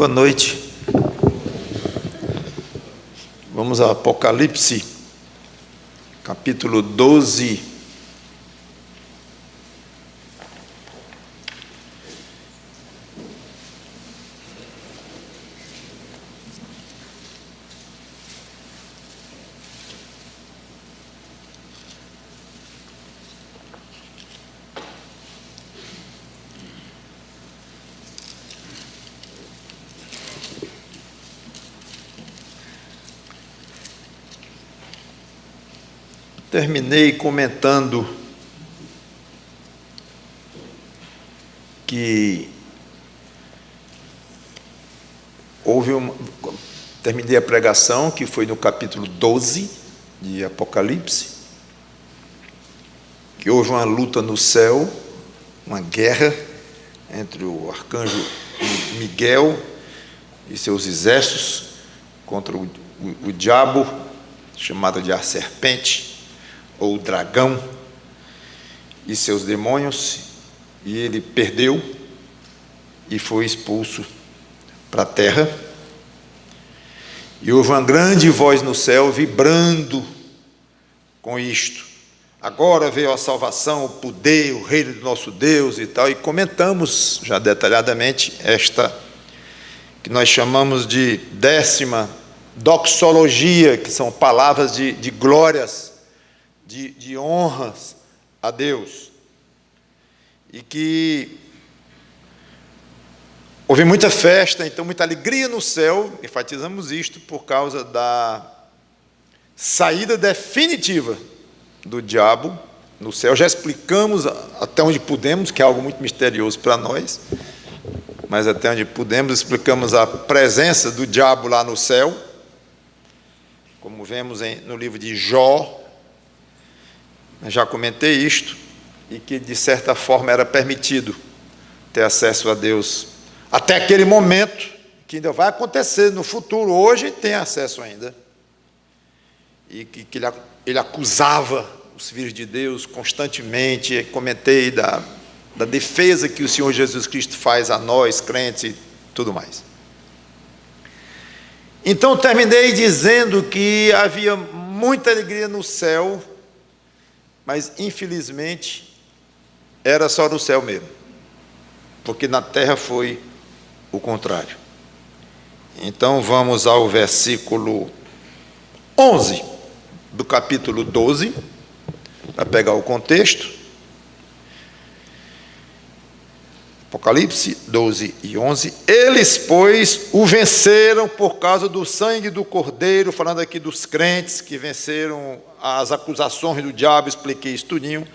Boa noite. Vamos a Apocalipse, capítulo 12. Terminei comentando que terminei a pregação, que foi no capítulo 12 de Apocalipse, que houve uma luta no céu, uma guerra entre o arcanjo Miguel e seus exércitos contra o diabo, chamado de a serpente, ou o dragão, e seus demônios, e ele perdeu e foi expulso para a terra. E houve uma grande voz no céu vibrando com isto: agora veio a salvação, o poder, o reino do nosso Deus e tal. E comentamos já detalhadamente esta que nós chamamos de 10ª doxologia, que são palavras de glórias, de honras a Deus, e que houve muita festa, então muita alegria no céu. Enfatizamos isto por causa da saída definitiva do diabo no céu. Já explicamos até onde pudemos, que é algo muito misterioso para nós, mas até onde pudemos explicamos a presença do diabo lá no céu, como vemos no livro de Jó. Já comentei isto, e que de certa forma era permitido ter acesso a Deus até aquele momento, que ainda vai acontecer no futuro. Hoje tem acesso ainda, e que ele acusava os filhos de Deus constantemente. Comentei da defesa que o Senhor Jesus Cristo faz a nós, crentes e tudo mais. Então terminei dizendo que havia muita alegria no céu, mas infelizmente era só no céu mesmo, porque na terra foi o contrário. Então vamos ao versículo 11 do capítulo 12, para pegar o contexto. Apocalipse 12 e 11. Eles, pois, o venceram por causa do sangue do Cordeiro, falando aqui dos crentes que venceram as acusações do diabo, expliquei isso tudinho,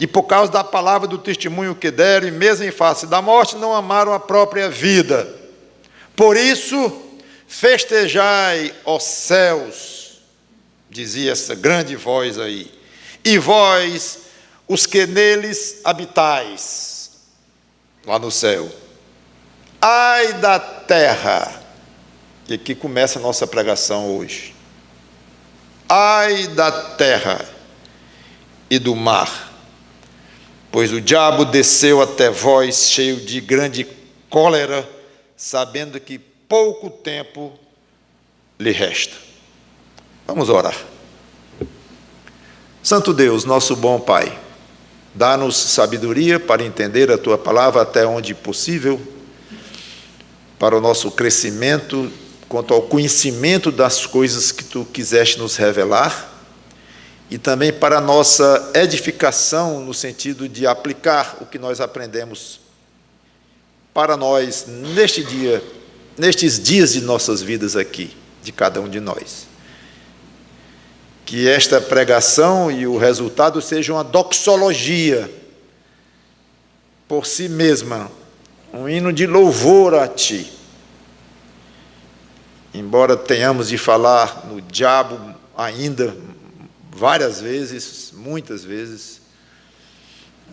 e por causa da palavra do testemunho que deram, e mesmo em face da morte, não amaram a própria vida. Por isso, festejai, ó céus, dizia essa grande voz aí, e vós, os que neles habitais, lá no céu. Ai da terra, e aqui começa a nossa pregação hoje. Ai da terra e do mar, pois o diabo desceu até vós cheio de grande cólera, sabendo que pouco tempo lhe resta. Vamos orar. Santo Deus, nosso bom Pai, dá-nos sabedoria para entender a Tua palavra até onde possível, para o nosso crescimento, quanto ao conhecimento das coisas que Tu quiseste nos revelar, e também para a nossa edificação, no sentido de aplicar o que nós aprendemos para nós nestes dias de nossas vidas aqui, de cada um de nós. Que esta pregação e o resultado sejam uma doxologia por si mesma, um hino de louvor a Ti. Embora tenhamos de falar no diabo ainda várias vezes, muitas vezes,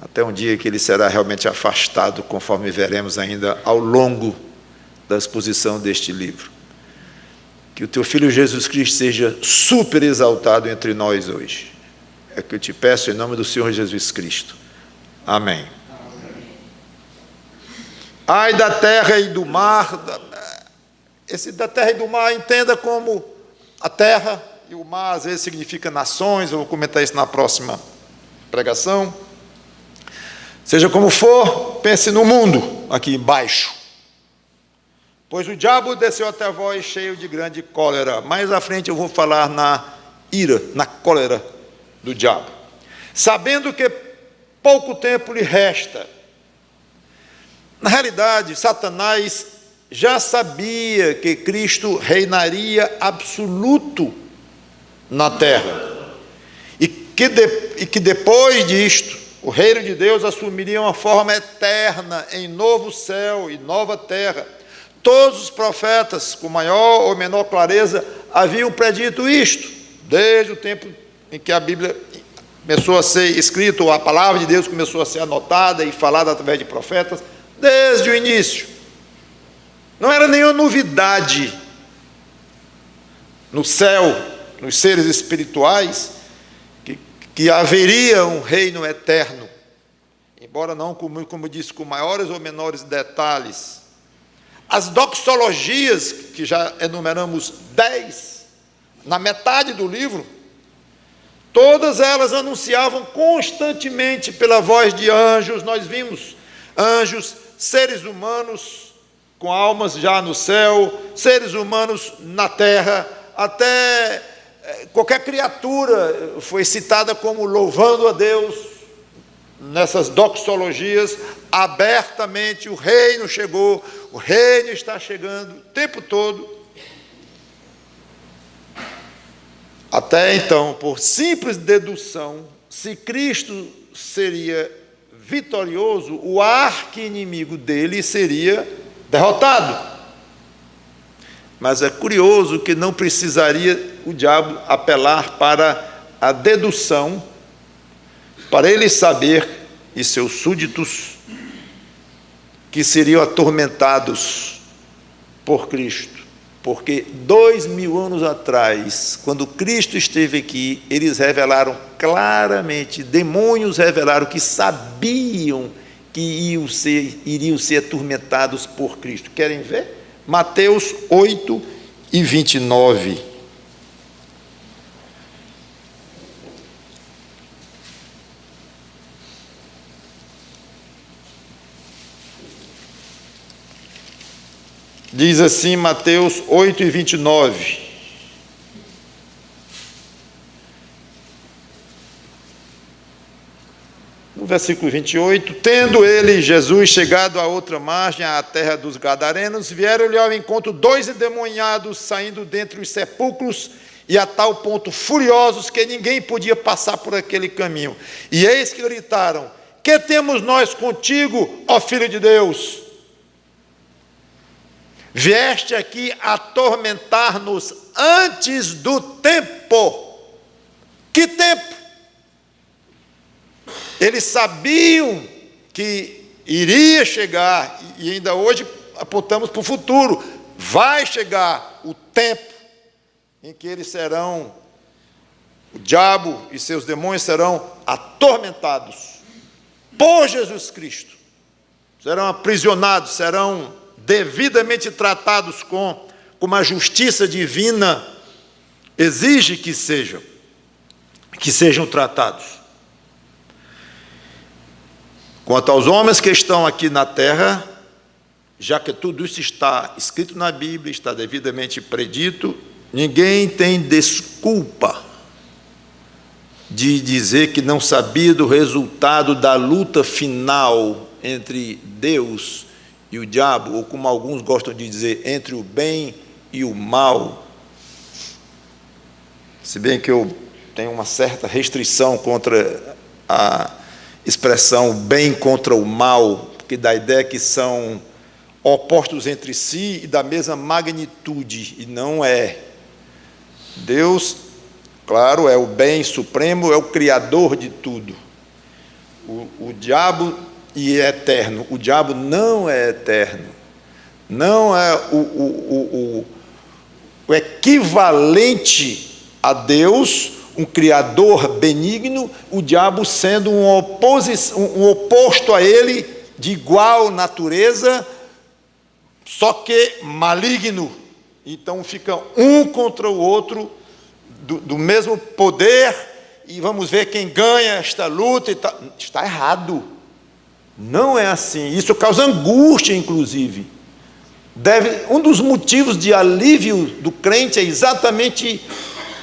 até um dia que ele será realmente afastado, conforme veremos ainda ao longo da exposição deste livro. Que o Teu Filho Jesus Cristo seja super exaltado entre nós hoje. É o que eu te peço em nome do Senhor Jesus Cristo. Amém. Ai da terra e do mar, Esse da terra e do mar, entenda como a terra e o mar, às vezes, significa nações. Eu vou comentar isso na próxima pregação. Seja como for, pense no mundo, aqui embaixo. Pois o diabo desceu até vós cheio de grande cólera. Mais à frente eu vou falar na ira, na cólera do diabo. Sabendo que pouco tempo lhe resta. Na realidade, Satanás já sabia que Cristo reinaria absoluto na terra. E que depois disto, o reino de Deus assumiria uma forma eterna em novo céu e nova terra. Todos os profetas, com maior ou menor clareza, haviam predito isto, desde o tempo em que a Bíblia começou a ser escrita, ou a palavra de Deus começou a ser anotada e falada através de profetas, desde o início. Não era nenhuma novidade no céu, nos seres espirituais, que haveria um reino eterno, embora não, como disse, com maiores ou menores detalhes. As doxologias, que já enumeramos 10, na metade do livro, todas elas anunciavam constantemente pela voz de anjos. Nós vimos anjos, seres humanos com almas já no céu, seres humanos na terra, até qualquer criatura foi citada como louvando a Deus nessas doxologias. Abertamente o reino chegou, o reino está chegando o tempo todo. Até então, por simples dedução, se Cristo seria vitorioso, o arqui-inimigo dele seria derrotado. Mas é curioso que não precisaria o diabo apelar para a dedução, para ele saber, e seus súditos, que seriam atormentados por Cristo. Porque 2000 anos atrás, quando Cristo esteve aqui, eles revelaram claramente, demônios revelaram que sabiam que iriam ser atormentados por Cristo. Querem ver? Mateus 8 e 29. Diz assim, Mateus 8 e 29. No versículo 28, tendo ele, Jesus, chegado à outra margem, à terra dos Gadarenos, vieram-lhe ao encontro 2 endemoniados, saindo dentre os sepulcros, e a tal ponto furiosos, que ninguém podia passar por aquele caminho. E eis que gritaram: que temos nós contigo, ó Filho de Deus? Vieste aqui atormentar-nos antes do tempo. Que tempo? Eles sabiam que iria chegar, e ainda hoje apontamos para o futuro, vai chegar o tempo em que eles serão, o diabo e seus demônios serão atormentados por Jesus Cristo, serão aprisionados, serão devidamente tratados como a justiça divina exige que sejam tratados. Quanto aos homens que estão aqui na terra, já que tudo isso está escrito na Bíblia, está devidamente predito, ninguém tem desculpa de dizer que não sabia do resultado da luta final entre Deus e o diabo, ou como alguns gostam de dizer, entre o bem e o mal. Se bem que eu tenho uma certa restrição contra a expressão bem contra o mal, porque dá a ideia que são opostos entre si e da mesma magnitude, e não é. Deus, claro, é o bem supremo, é o criador de tudo. O diabo é eterno. O diabo não é eterno. Não é o equivalente a Deus, um criador benigno, o diabo sendo um oposto a ele, de igual natureza, só que maligno, Então fica um contra o outro, do mesmo poder, e vamos ver quem ganha esta luta. Está errado. Não é assim. Isso causa angústia, inclusive. Um dos motivos de alívio do crente é exatamente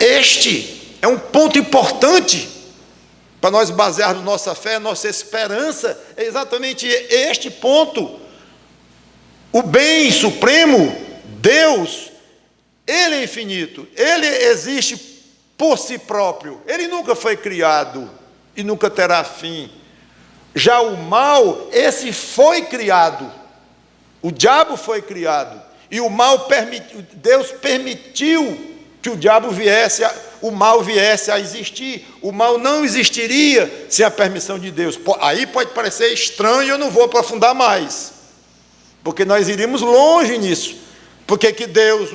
este. É um ponto importante para nós basearmos nossa fé, nossa esperança. É exatamente este ponto. O bem supremo, Deus, Ele é infinito, Ele existe por si próprio, Ele nunca foi criado e nunca terá fim. Já o mal, esse foi criado, o diabo foi criado, e o mal Deus permitiu que o mal viesse a existir. O mal não existiria sem a permissão de Deus. Aí pode parecer estranho, eu não vou aprofundar mais, porque nós iríamos longe nisso. Porque que Deus,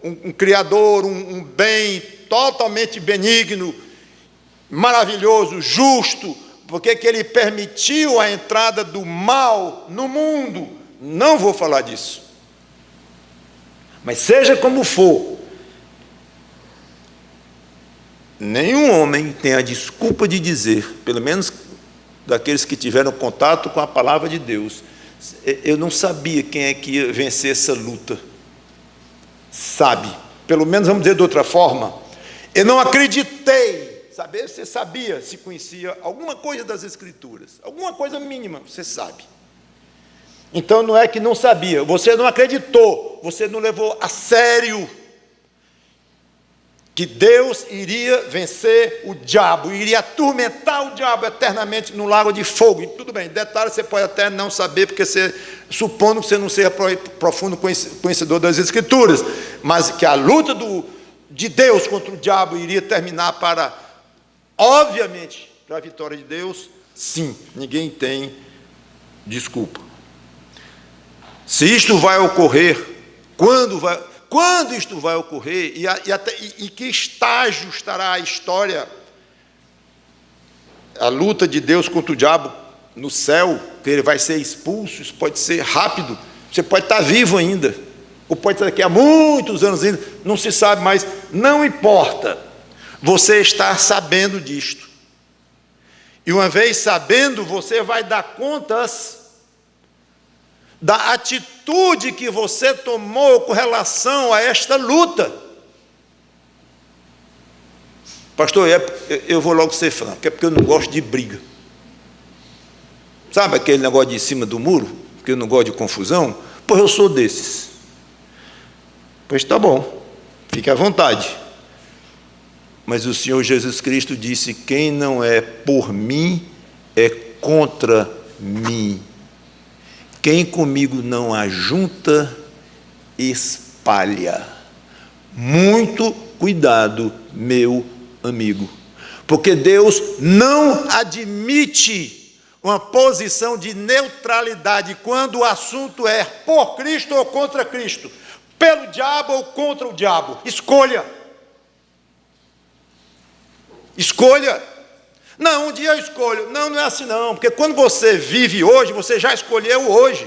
um Criador, um bem totalmente benigno, maravilhoso, justo, porque que Ele permitiu a entrada do mal no mundo? Não vou falar disso. Mas seja como for, nenhum homem tem a desculpa de dizer, pelo menos daqueles que tiveram contato com a palavra de Deus, eu não sabia quem é que ia vencer essa luta. Sabe, pelo menos vamos dizer de outra forma, eu não acreditei. Saber, você sabia, se conhecia alguma coisa das Escrituras, alguma coisa mínima, você sabe. Então não é que não sabia, você não acreditou, você não levou a sério que Deus iria vencer o diabo, iria atormentar o diabo eternamente no lago de fogo. E tudo bem, detalhe você pode até não saber, porque supondo que você não seja profundo conhecedor das Escrituras, mas que a luta de Deus contra o diabo iria terminar obviamente, para a vitória de Deus, sim, ninguém tem desculpa. Se isto vai ocorrer, quando isto vai ocorrer, e que estágio estará a história, a luta de Deus contra o diabo no céu, que ele vai ser expulso, isso pode ser rápido, você pode estar vivo ainda, ou pode estar daqui a muitos anos ainda, não se sabe, mas não importa. Você está sabendo disto. E uma vez sabendo, você vai dar contas da atitude que você tomou com relação a esta luta. Pastor, eu vou logo ser franco, é porque eu não gosto de briga. Sabe aquele negócio de em cima do muro? Porque eu não gosto de confusão? Pois eu sou desses. Pois tá bom, fique à vontade. Mas o Senhor Jesus Cristo disse: quem não é por mim, é contra mim. Quem comigo não ajunta, espalha. Muito cuidado, meu amigo. Porque Deus não admite uma posição de neutralidade quando o assunto é por Cristo ou contra Cristo, pelo diabo ou contra o diabo. Escolha. Escolha. Não, um dia eu escolho. Não, não é assim não, porque quando você vive hoje, você já escolheu hoje.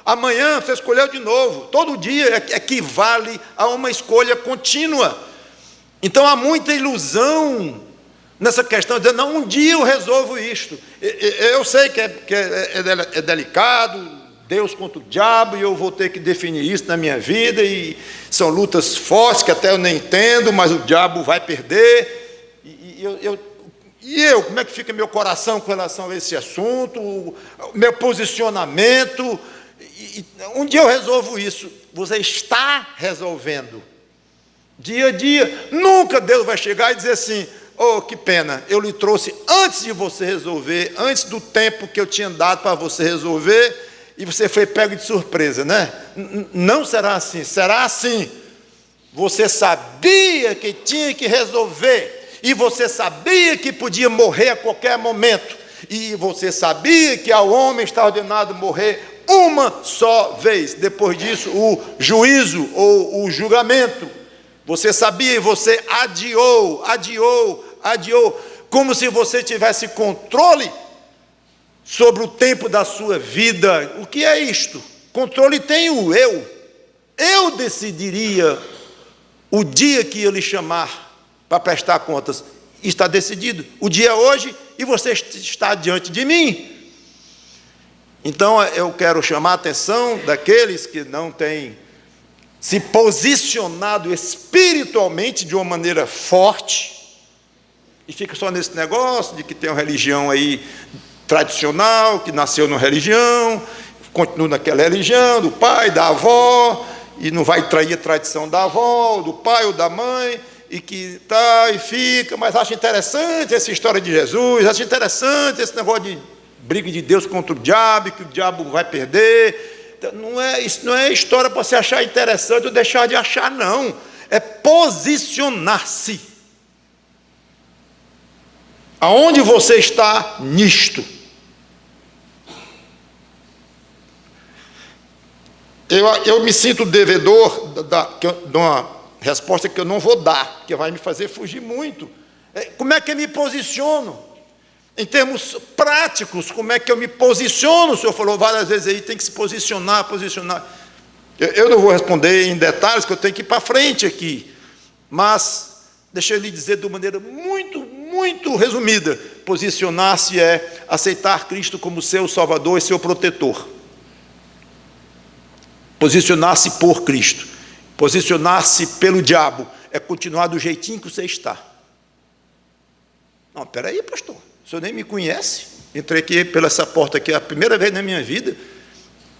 Amanhã você escolheu de novo. Todo dia equivale a uma escolha contínua. Então há muita ilusão nessa questão, dizendo, não, um dia eu resolvo isto. Eu sei que é delicado, Deus contra o diabo, e eu vou ter que definir isso na minha vida, e são lutas fortes que até eu nem entendo, mas o diabo vai perder. E eu, como é que fica meu coração com relação a esse assunto, o meu posicionamento? Um dia eu resolvo isso. Você está resolvendo. Dia a dia. Nunca Deus vai chegar e dizer assim: oh, que pena, eu lhe trouxe antes de você resolver, antes do tempo que eu tinha dado para você resolver, e você foi pego de surpresa, né? Não será assim, será assim. Você sabia que tinha que resolver, e você sabia que podia morrer a qualquer momento, e você sabia que ao homem está ordenado morrer uma só vez, depois disso o juízo ou o julgamento. Você sabia e você adiou, como se você tivesse controle sobre o tempo da sua vida. O que é isto? Controle tem o eu. eu decidiria o dia que eu lhe chamar para prestar contas. Está decidido. O dia é hoje e você está diante de mim. Então, eu quero chamar a atenção daqueles que não têm se posicionado espiritualmente de uma maneira forte e fica só nesse negócio de que tem uma religião aí tradicional, que nasceu numa religião, continua naquela religião, do pai, da avó, e não vai trair a tradição da avó, do pai ou da mãe, e que tá e fica, mas acha interessante essa história de Jesus, acha interessante esse negócio de briga de Deus contra o diabo, que o diabo vai perder. Isso não é história para você achar interessante ou deixar de achar, não. É posicionar-se. Aonde você está nisto? Eu me sinto devedor de uma resposta que eu não vou dar, que vai me fazer fugir muito. Como é que eu me posiciono? Em termos práticos, como é que eu me posiciono? O senhor falou várias vezes aí, tem que se posicionar. Eu não vou responder em detalhes, que eu tenho que ir para frente aqui. Mas, deixa eu lhe dizer de uma maneira muito resumida. Posicionar-se é aceitar Cristo como seu Salvador e seu protetor. Posicionar-se por Cristo. Posicionar-se pelo diabo é continuar do jeitinho que você está. Não, espera aí, pastor. O senhor nem me conhece. Entrei aqui pela essa porta aqui a primeira vez na minha vida.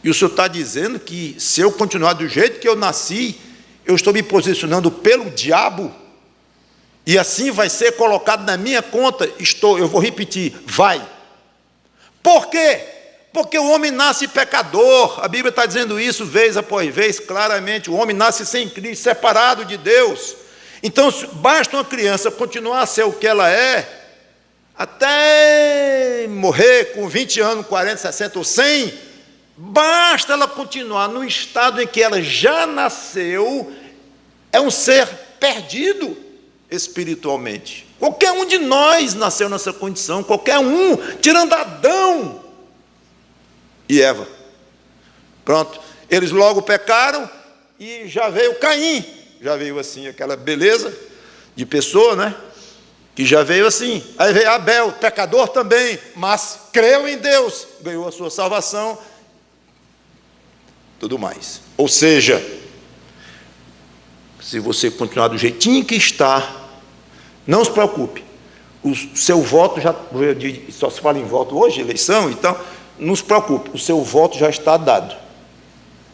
E o senhor está dizendo que se eu continuar do jeito que eu nasci, eu estou me posicionando pelo diabo? E assim vai ser colocado na minha conta? Eu vou repetir, vai. Por quê? Porque o homem nasce pecador, a Bíblia está dizendo isso vez após vez, claramente, o homem nasce sem Cristo, separado de Deus. Então, basta uma criança continuar a ser o que ela é, até morrer com 20 anos, 40, 60 ou 100, basta ela continuar no estado em que ela já nasceu, é um ser perdido espiritualmente. Qualquer um de nós nasceu nessa condição, qualquer um, tirando Adão e Eva. Pronto, eles logo pecaram e já veio Caim, já veio assim, aquela beleza de pessoa, né? Que já veio assim. Aí veio Abel, pecador também, mas creu em Deus, ganhou a sua salvação, tudo mais. Ou seja, se você continuar do jeitinho que está, não se preocupe, o seu voto já, só se fala em voto hoje, eleição, então, não se preocupe, o seu voto já está dado.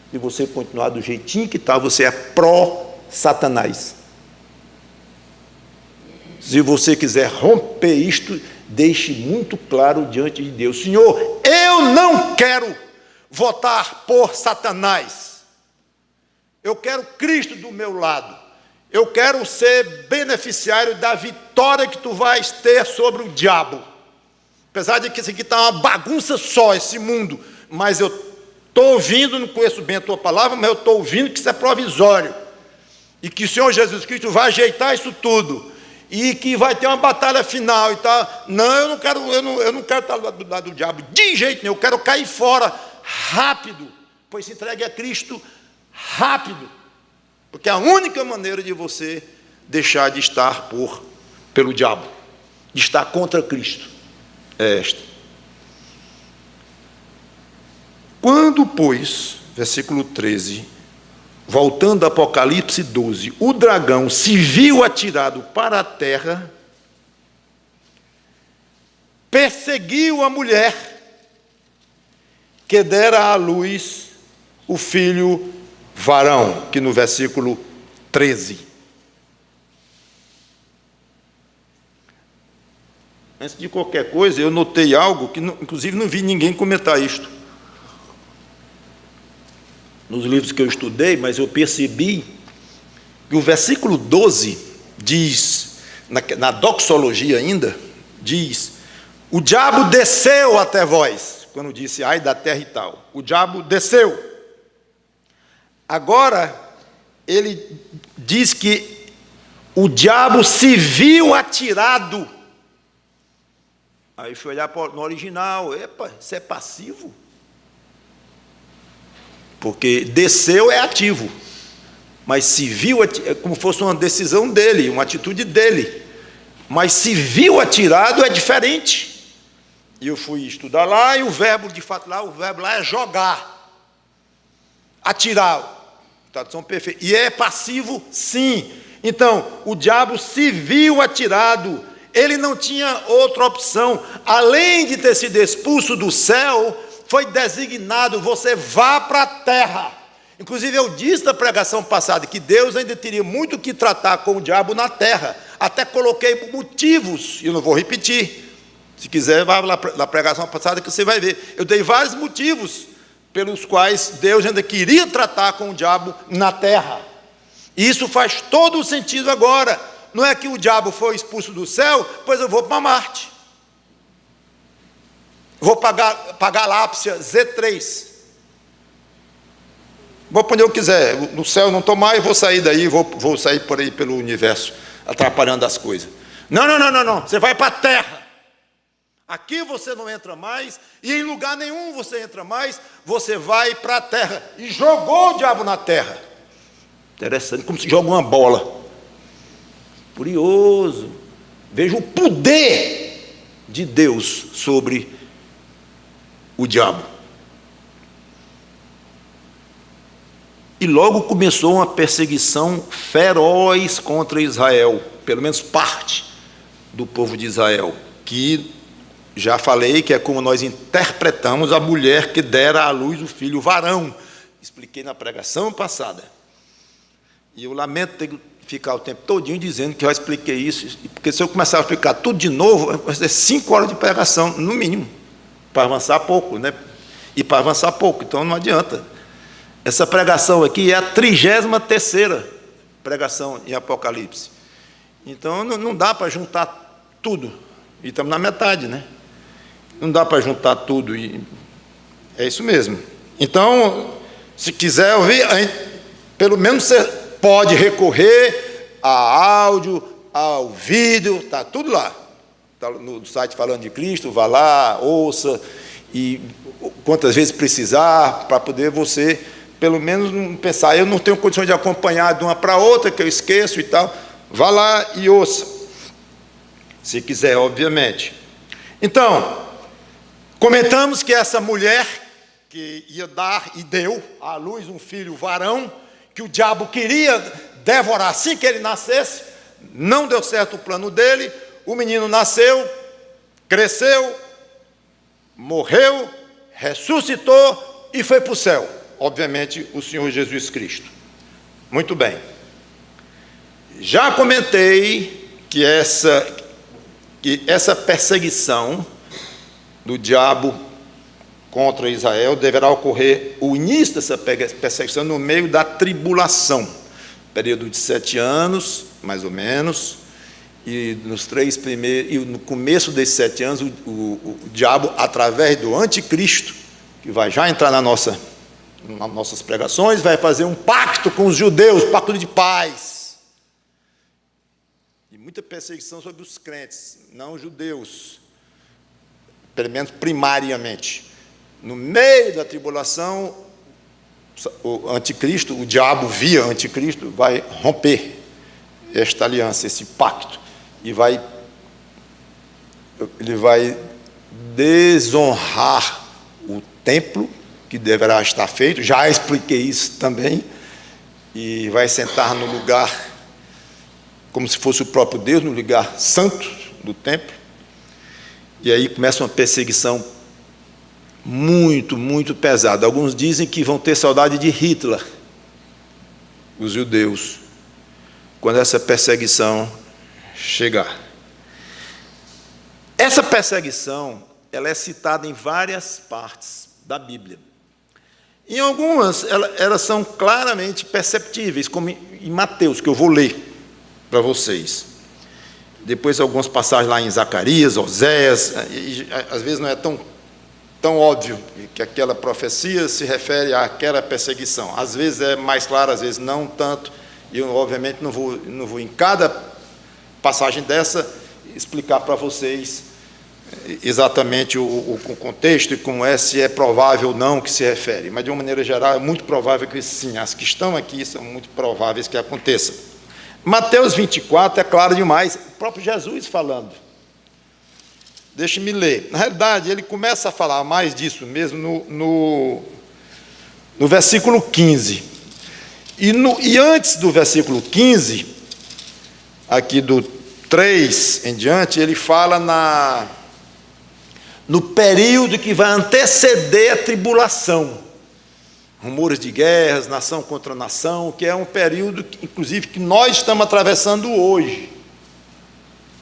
Se você continuar do jeitinho que está, você é pró-Satanás. Se você quiser romper isto, deixe muito claro diante de Deus: Senhor, eu não quero votar por Satanás. Eu quero Cristo do meu lado. Eu quero ser beneficiário da vitória que tu vais ter sobre o diabo. Apesar de que isso aqui está uma bagunça só, esse mundo, mas eu estou ouvindo, não conheço bem a tua palavra, mas eu estou ouvindo que isso é provisório, e que o Senhor Jesus Cristo vai ajeitar isso tudo, e que vai ter uma batalha final e tal. Não, eu não quero estar do lado do diabo, de jeito nenhum, eu quero cair fora, rápido, pois se entregue a Cristo, rápido, porque é a única maneira de você deixar de estar pelo diabo, de estar contra Cristo, é esta. Quando, pois, versículo 13, voltando a Apocalipse 12, o dragão se viu atirado para a terra, perseguiu a mulher que dera à luz o filho varão, que no versículo 13. Antes de qualquer coisa, eu notei algo que, inclusive, não vi ninguém comentar isto nos livros que eu estudei, mas eu percebi que o versículo 12 diz, na doxologia ainda, diz: o diabo desceu até vós, quando disse ai da terra e tal, o diabo desceu. Agora, ele diz que o diabo se viu atirado. Aí fui olhar no original, epa, isso é passivo. Porque desceu é ativo. mas se viu, como fosse uma decisão dele, uma atitude dele, mas se viu atirado é diferente. E eu fui estudar lá, e o verbo de fato lá, o verbo lá é jogar, atirar, tradução perfeita, e é passivo sim. Então, o diabo se viu atirado, ele não tinha outra opção, além de ter sido expulso do céu, foi designado, você vá para a terra. Inclusive eu disse na pregação passada que Deus ainda teria muito que tratar com o diabo na terra, até coloquei motivos, e eu não vou repetir, se quiser vá lá na pregação passada que você vai ver, eu dei vários motivos pelos quais Deus ainda queria tratar com o diabo na terra, e isso faz todo o sentido agora. Não é que o diabo foi expulso do céu, pois eu vou para Marte, vou pagar a galáxia Z3, vou para onde eu quiser, no céu não estou mais, vou sair daí, vou sair por aí pelo universo, atrapalhando as coisas. Não, você vai para a terra, aqui você não entra mais, e em lugar nenhum você entra mais, você vai para a terra, e jogou o diabo na terra. Interessante, como se joga uma bola. Curioso, veja o poder de Deus sobre o diabo. E logo começou uma perseguição feroz contra Israel, pelo menos parte do povo de Israel, que já falei que é como nós interpretamos a mulher que dera à luz o filho varão. Expliquei na pregação passada. E eu lamento ter que ficar o tempo todinho dizendo que eu expliquei isso, porque se eu começar a explicar tudo de novo, vai ser 5 horas de pregação, no mínimo, para avançar pouco, né? E para avançar pouco, então não adianta. Essa pregação aqui é a 33ª pregação em Apocalipse. Então não dá para juntar tudo, e estamos na metade, né? Não dá para juntar tudo, e é isso mesmo. Então, se quiser ouvir, pelo menos você pode recorrer a áudio, ao vídeo, está tudo lá. Está no site Falando de Cristo, vá lá, ouça, e quantas vezes precisar, para poder você, pelo menos, não pensar, eu não tenho condições de acompanhar de uma para outra, que eu esqueço e tal. Vá lá e ouça, se quiser, obviamente. Então, comentamos que essa mulher, que ia dar e deu à luz um filho varão, que o diabo queria devorar assim que ele nascesse, não deu certo o plano dele, o menino nasceu, cresceu, morreu, ressuscitou e foi para o céu, obviamente o Senhor Jesus Cristo. Muito bem, já comentei que essa perseguição do diabo contra Israel deverá ocorrer, o início dessa perseguição no meio da tribulação, período de 7 anos, mais ou menos, e nos 3 primeiros, e no começo desses 7 anos, o diabo, através do anticristo, que vai já entrar nas nossas pregações, vai fazer um pacto com os judeus, pacto de paz, e muita perseguição sobre os crentes, não os judeus, pelo menos primariamente. No meio da tribulação, o anticristo, o diabo via anticristo, vai romper esta aliança, esse pacto, e ele vai desonrar o templo que deverá estar feito, já expliquei isso também, e vai sentar no lugar, como se fosse o próprio Deus, no lugar santo do templo, e aí começa uma perseguição muito, muito pesada. Alguns dizem que vão ter saudade de Hitler, os judeus, quando essa perseguição chegar. Essa perseguição, ela é citada em várias partes da Bíblia. Em algumas, elas são claramente perceptíveis, como em Mateus, que eu vou ler para vocês. Depois, algumas passagens lá em Zacarias, Oséias, e às vezes não é tão óbvio que aquela profecia se refere àquela perseguição. Às vezes é mais claro, às vezes não tanto. E eu, obviamente, não vou em cada passagem dessa explicar para vocês exatamente o contexto e como se é provável ou não que se refere, mas de uma maneira geral é muito provável que sim, as que estão aqui são muito prováveis que aconteça. Mateus 24 é claro demais, o próprio Jesus falando. Deixe-me ler. Na realidade, ele começa a falar mais disso mesmo no versículo 15. E antes do versículo 15, aqui do 3 em diante, ele fala no período que vai anteceder a tribulação. Rumores de guerras, nação contra nação, que é um período, inclusive, que nós estamos atravessando hoje.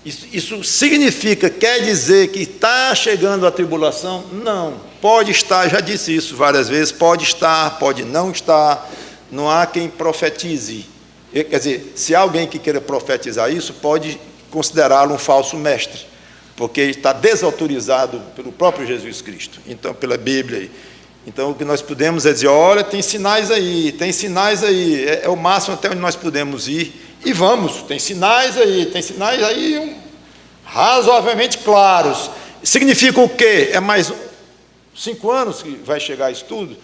Isso significa, quer dizer que está chegando a tribulação? Não, pode estar, já disse isso várias vezes, pode estar, pode não estar, não há quem profetize. Quer dizer, se há alguém que queira profetizar isso, pode considerá-lo um falso mestre, porque está desautorizado pelo próprio Jesus Cristo, então pela Bíblia. Então o que nós podemos é dizer, olha, tem sinais aí, é o máximo até onde nós podemos ir, e vamos, tem sinais aí razoavelmente claros. Significa o quê? É mais 5 anos que vai chegar isso tudo?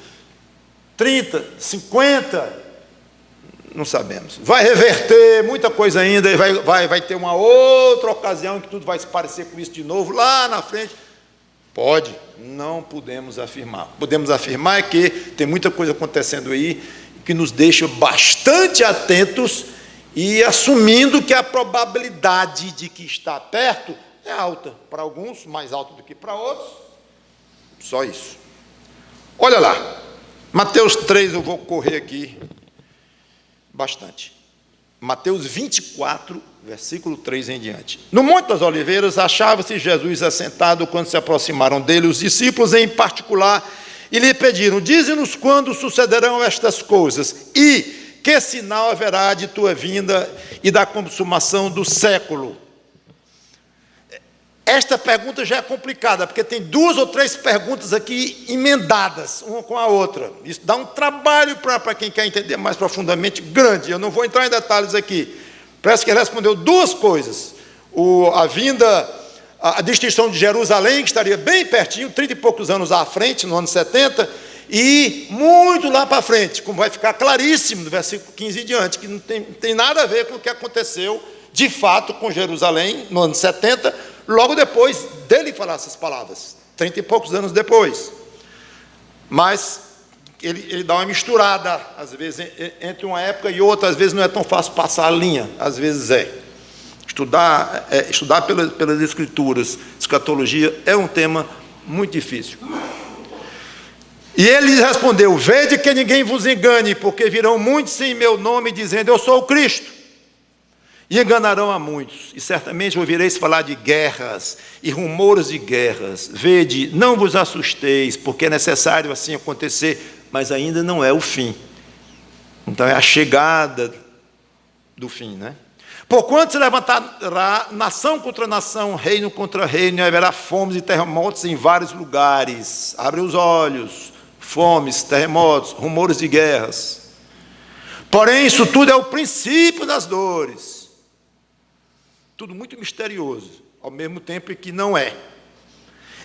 30, 50? Não sabemos. Vai reverter muita coisa ainda, e vai ter uma outra ocasião em que tudo vai se parecer com isso de novo, lá na frente. Pode, não podemos afirmar. Podemos afirmar que tem muita coisa acontecendo aí que nos deixa bastante atentos e assumindo que a probabilidade de que está perto é alta. Para alguns, mais alta do que para outros. Só isso. Olha lá. Mateus 3, eu vou correr aqui bastante. Mateus 24, versículo 3 em diante. No Monte das Oliveiras, achava-se Jesus assentado quando se aproximaram dele os discípulos em particular e lhe pediram, dize-nos quando sucederão estas coisas e que sinal haverá de tua vinda e da consumação do século. Esta pergunta já é complicada, porque tem 2 ou 3 perguntas aqui emendadas, uma com a outra. Isso dá um trabalho para quem quer entender mais profundamente, grande. Eu não vou entrar em detalhes aqui. Parece que ele respondeu 2 coisas. A distinção de Jerusalém, que estaria bem pertinho, 30 e poucos anos à frente, no ano 70, e muito lá para frente, como vai ficar claríssimo no versículo 15 em diante, que não tem nada a ver com o que aconteceu, de fato, com Jerusalém, no ano 70, logo depois dele falar essas palavras, 30 e poucos anos depois. Mas ele dá uma misturada, às vezes, entre uma época e outra. Às vezes não é tão fácil passar a linha, às vezes é. Estudar pelas Escrituras, escatologia, é um tema muito difícil. E ele respondeu, vede que ninguém vos engane, porque virão muitos em meu nome, dizendo, eu sou o Cristo. E enganarão a muitos, e certamente ouvireis falar de guerras e rumores de guerras. Vede, não vos assusteis, porque é necessário assim acontecer, mas ainda não é o fim. Então é a chegada do fim, né? Porquanto se levantará nação contra nação, reino contra reino, e haverá fomes e terremotos em vários lugares. Abre os olhos, fomes, terremotos, rumores de guerras. Porém, isso tudo é o princípio das dores. Tudo muito misterioso, ao mesmo tempo que não é.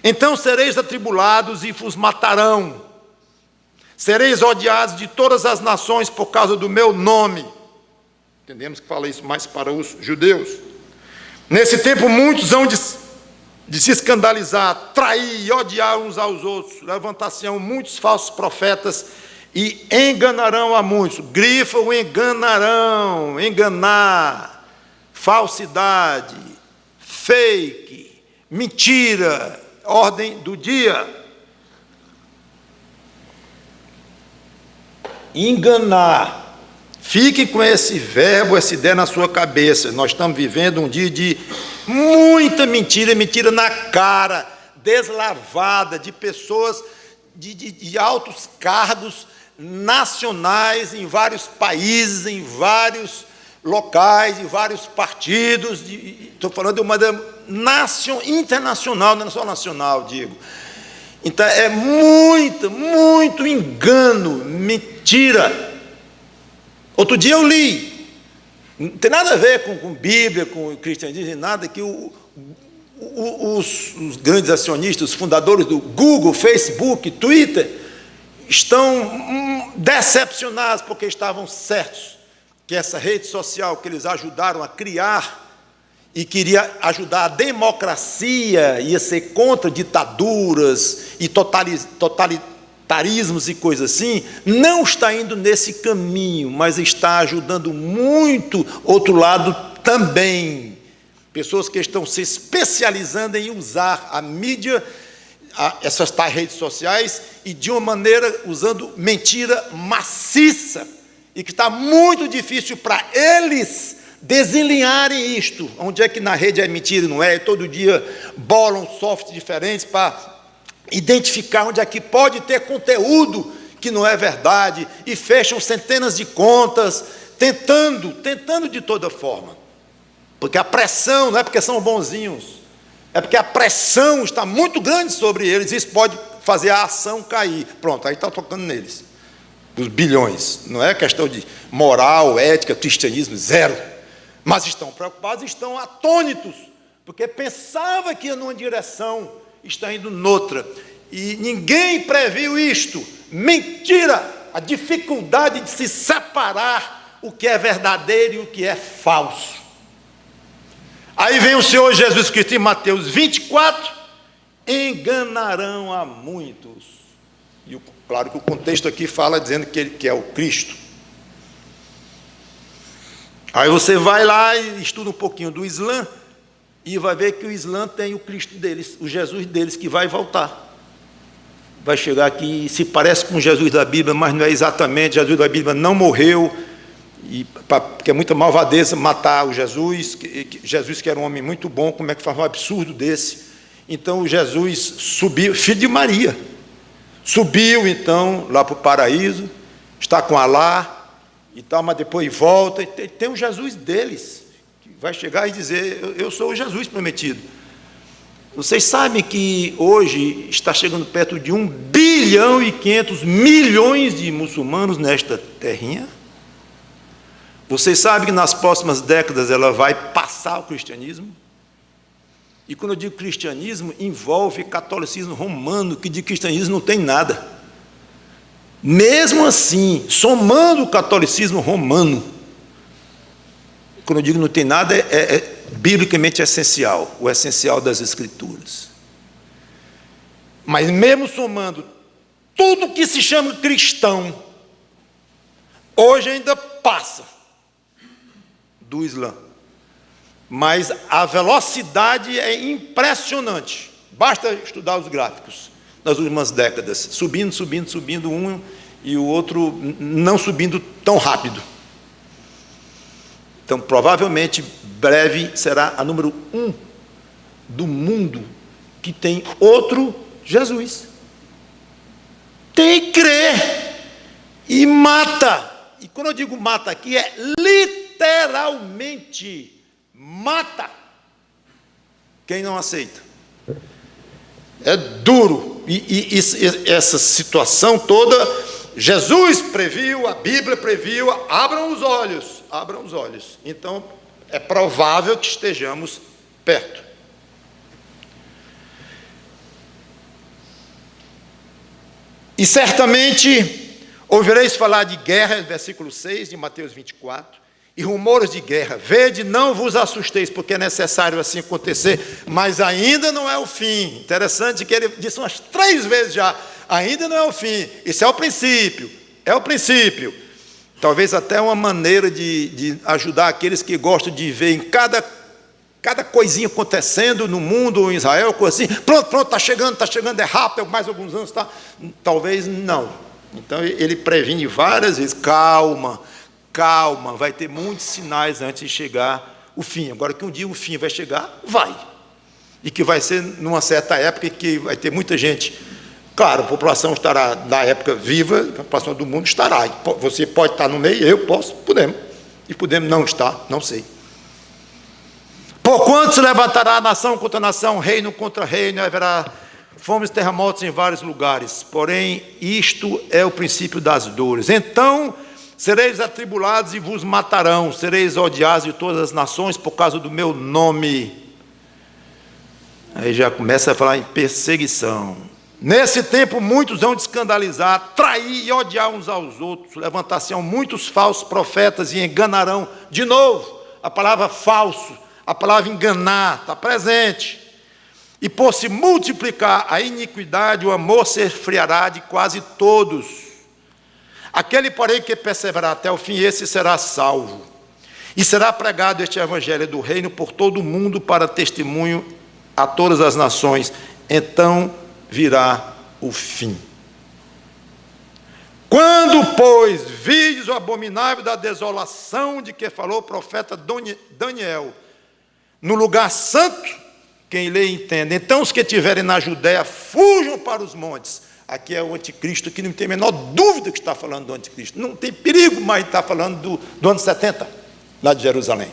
Então sereis atribulados e vos matarão. Sereis odiados de todas as nações por causa do meu nome. Entendemos que fala isso mais para os judeus. Nesse tempo muitos hão de se escandalizar, trair e odiar uns aos outros. Levantar-se-ão muitos falsos profetas e enganarão a muitos. Grifa o enganarão, enganar. Falsidade, fake, mentira, ordem do dia. Enganar. Fique com esse verbo, essa ideia na sua cabeça. Nós estamos vivendo um dia de muita mentira, mentira na cara, deslavada, de pessoas de altos cargos nacionais em vários países, em vários locais, de vários partidos, estou falando de uma internacional, não é só nacional, digo. Então, é muito engano, mentira. Outro dia eu li, não tem nada a ver com Bíblia, com cristianismo, nada, que Os grandes acionistas, os fundadores do Google, Facebook, Twitter, estão decepcionados porque estavam certos que essa rede social que eles ajudaram a criar e queria ajudar a democracia, ia ser contra ditaduras e totalitarismos e coisas assim, não está indo nesse caminho, mas está ajudando muito outro lado também. Pessoas que estão se especializando em usar a mídia, essas tais redes sociais, e de uma maneira usando mentira maciça, e que está muito difícil para eles desenlinharem isto. Onde é que na rede é mentira e não é? Todo dia bolam softwares diferentes para identificar onde é que pode ter conteúdo que não é verdade, e fecham centenas de contas, tentando de toda forma. Porque a pressão, não é porque são bonzinhos, é porque a pressão está muito grande sobre eles, e isso pode fazer a ação cair. Pronto, aí está tocando neles. Os bilhões. Não é questão de moral, ética, cristianismo, zero. Mas estão preocupados, estão atônitos, porque pensava que ia numa direção, está indo noutra. E ninguém previu isto. Mentira! A dificuldade de se separar o que é verdadeiro e o que é falso. Aí vem o Senhor Jesus Cristo em Mateus 24, enganarão a muitos. E claro que o contexto aqui fala dizendo que ele que é o Cristo. Aí você vai lá e estuda um pouquinho do Islã, e vai ver que o Islã tem o Cristo deles, o Jesus deles, que vai voltar. Vai chegar aqui, se parece com o Jesus da Bíblia, mas não é exatamente. Jesus da Bíblia não morreu, porque é muita malvadeza matar o Jesus, Jesus que era um homem muito bom, como é que faz um absurdo desse? Então Jesus subiu, filho de Maria, subiu então lá para o paraíso, está com Alá e tal, mas depois volta, e tem o Jesus deles, que vai chegar e dizer, eu sou o Jesus prometido. Vocês sabem que hoje está chegando perto de 1 bilhão e 500 milhões de muçulmanos nesta terrinha? Vocês sabem que nas próximas décadas ela vai passar o cristianismo? E quando eu digo cristianismo, envolve catolicismo romano, que de cristianismo não tem nada. Mesmo assim, somando o catolicismo romano, quando eu digo não tem nada, é biblicamente essencial, o essencial das Escrituras. Mas mesmo somando tudo que se chama cristão, hoje ainda passa do Islã, mas a velocidade é impressionante. Basta estudar os gráficos nas últimas décadas, subindo um e o outro não subindo tão rápido. Então, provavelmente, breve será a número 1 do mundo que tem outro Jesus. Tem que crer e mata. E quando eu digo mata aqui, é literalmente mata quem não aceita. É duro. E essa situação toda, Jesus previu, a Bíblia previu, abram os olhos. Então, é provável que estejamos perto. E certamente ouvireis falar de guerra, versículo 6 de Mateus 24, e rumores de guerra. Vede, não vos assusteis, porque é necessário assim acontecer, mas ainda não é o fim. Interessante que ele disse umas 3 vezes já, ainda não é o fim. Isso é o princípio, Talvez até uma maneira de ajudar aqueles que gostam de ver em cada coisinha acontecendo no mundo ou em Israel, coisa assim, pronto, está chegando, é rápido, mais alguns anos, tá? Talvez não. Então ele previne várias vezes, calma, vai ter muitos sinais antes de chegar o fim. Agora que um dia o fim vai chegar, vai. E que vai ser numa certa época que vai ter muita gente. Claro, a população estará na época viva, a população do mundo estará. Você pode estar no meio, eu posso, podemos. E podemos não estar, não sei. Porquanto se levantará nação contra nação, reino contra reino, haverá fomes e terremotos em vários lugares. Porém, isto é o princípio das dores. Então, sereis atribulados e vos matarão, sereis odiados de todas as nações por causa do meu nome. Aí já começa a falar em perseguição. Nesse tempo, muitos vão de escandalizar, trair e odiar uns aos outros, levantar-se-ão muitos falsos profetas e enganarão. De novo, a palavra falso, a palavra enganar, está presente. E por se multiplicar a iniquidade, o amor se esfriará de quase todos. Aquele, porém, que perseverar até o fim, esse será salvo. E será pregado este evangelho do reino por todo o mundo para testemunho a todas as nações. Então virá o fim. Quando, pois, vides o abominável da desolação de que falou o profeta Daniel, no lugar santo, quem lê entende. Então os que estiverem na Judéia fujam para os montes. Aqui é o anticristo, que não tem a menor dúvida que está falando do anticristo. Não tem perigo, mas está falando do ano 70, lá de Jerusalém.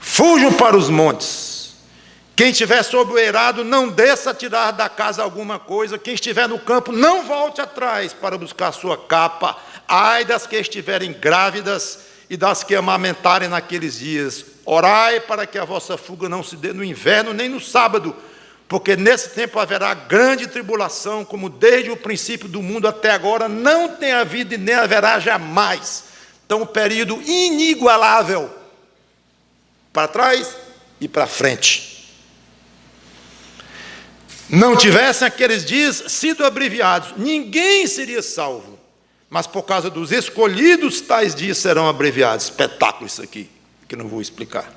Fujam para os montes. Quem estiver sob o eirado, não desça a tirar da casa alguma coisa. Quem estiver no campo, não volte atrás para buscar sua capa. Ai das que estiverem grávidas e das que amamentarem naqueles dias. Orai para que a vossa fuga não se dê no inverno nem no sábado, porque nesse tempo haverá grande tribulação, como desde o princípio do mundo até agora não tem havido e nem haverá jamais. Então, um período inigualável, para trás e para frente. Não tivessem aqueles dias sido abreviados, ninguém seria salvo, mas por causa dos escolhidos, tais dias serão abreviados. Espetáculo isso aqui, que não vou explicar.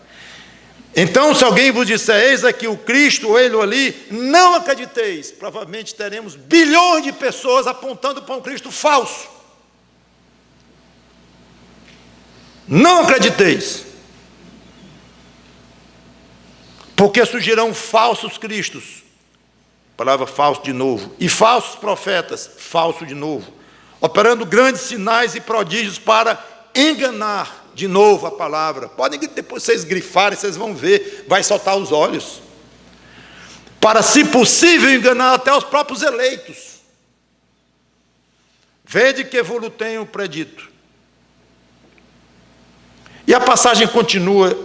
Então, se alguém vos disser, eis aqui o Cristo, ou ele ou ali, não acrediteis. Provavelmente teremos bilhões de pessoas apontando para um Cristo falso. Não acrediteis. Porque surgirão falsos cristos. Palavra falso de novo. E falsos profetas, falso de novo. Operando grandes sinais e prodígios para enganar. De novo a palavra. Podem depois vocês grifarem, vocês vão ver. Vai saltar os olhos. Para, se possível, enganar até os próprios eleitos. Vede que vos tenho predito. E a passagem continua.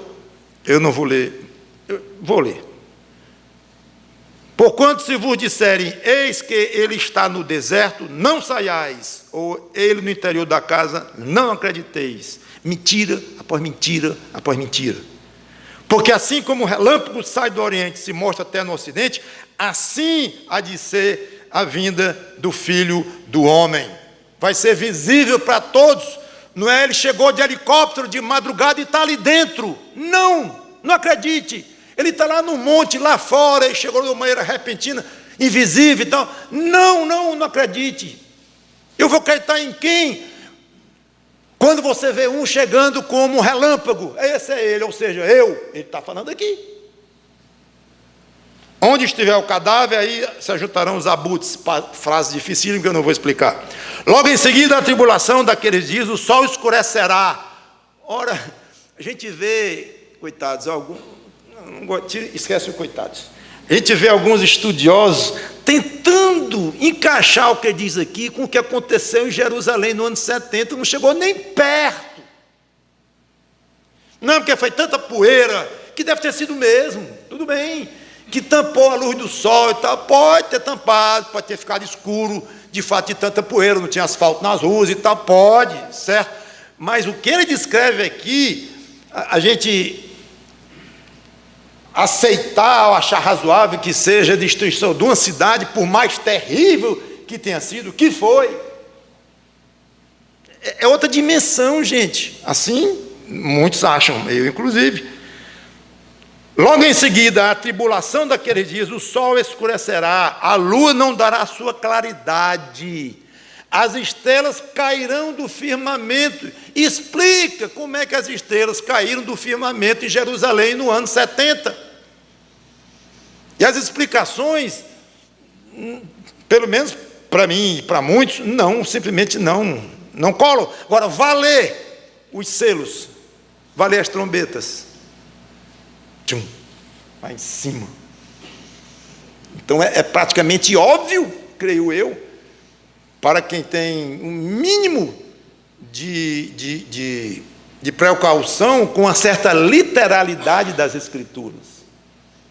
Eu não vou ler. Eu vou ler. Porquanto se vos disserem, eis que ele está no deserto, não saiais, ou ele no interior da casa, não acrediteis. Mentira após mentira após mentira. Porque assim como o relâmpago sai do Oriente e se mostra até no Ocidente, assim há de ser a vinda do Filho do Homem. Vai ser visível para todos. Não é ele chegou de helicóptero de madrugada e está ali dentro. Não, não acredite. Ele está lá no monte, lá fora, e chegou de uma maneira repentina, invisível e tal. Não acredite. Eu vou acreditar em quem? Quando você vê um chegando como um relâmpago, esse é ele, ou seja, ele está falando aqui. Onde estiver o cadáver, aí se ajuntarão os abutres, frase difícil que eu não vou explicar. Logo em seguida, a tribulação daqueles dias, o sol escurecerá. Ora, a gente vê, coitados, esquece o coitados. A gente vê alguns estudiosos tentando encaixar o que diz aqui com o que aconteceu em Jerusalém no ano 70, não chegou nem perto. Não, porque foi tanta poeira, que deve ter sido mesmo, tudo bem, que tampou a luz do sol e tal, pode ter tampado, pode ter ficado escuro, de fato, de tanta poeira, não tinha asfalto nas ruas e tal, pode, certo? Mas o que ele descreve aqui, a gente aceitar ou achar razoável que seja a destruição de uma cidade, por mais terrível que tenha sido, que foi. É outra dimensão, gente. Assim, muitos acham, eu inclusive. Logo em seguida, a tribulação daqueles dias, o sol escurecerá, a lua não dará sua claridade, as estrelas cairão do firmamento. Explica como é que as estrelas caíram do firmamento em Jerusalém no ano 70. E as explicações, pelo menos para mim e para muitos, não, simplesmente não colam. Agora, vá ler os selos, vá ler as trombetas. Tchum, lá em cima. Então é praticamente óbvio, creio eu, para quem tem um mínimo de de precaução com uma certa literalidade das Escrituras.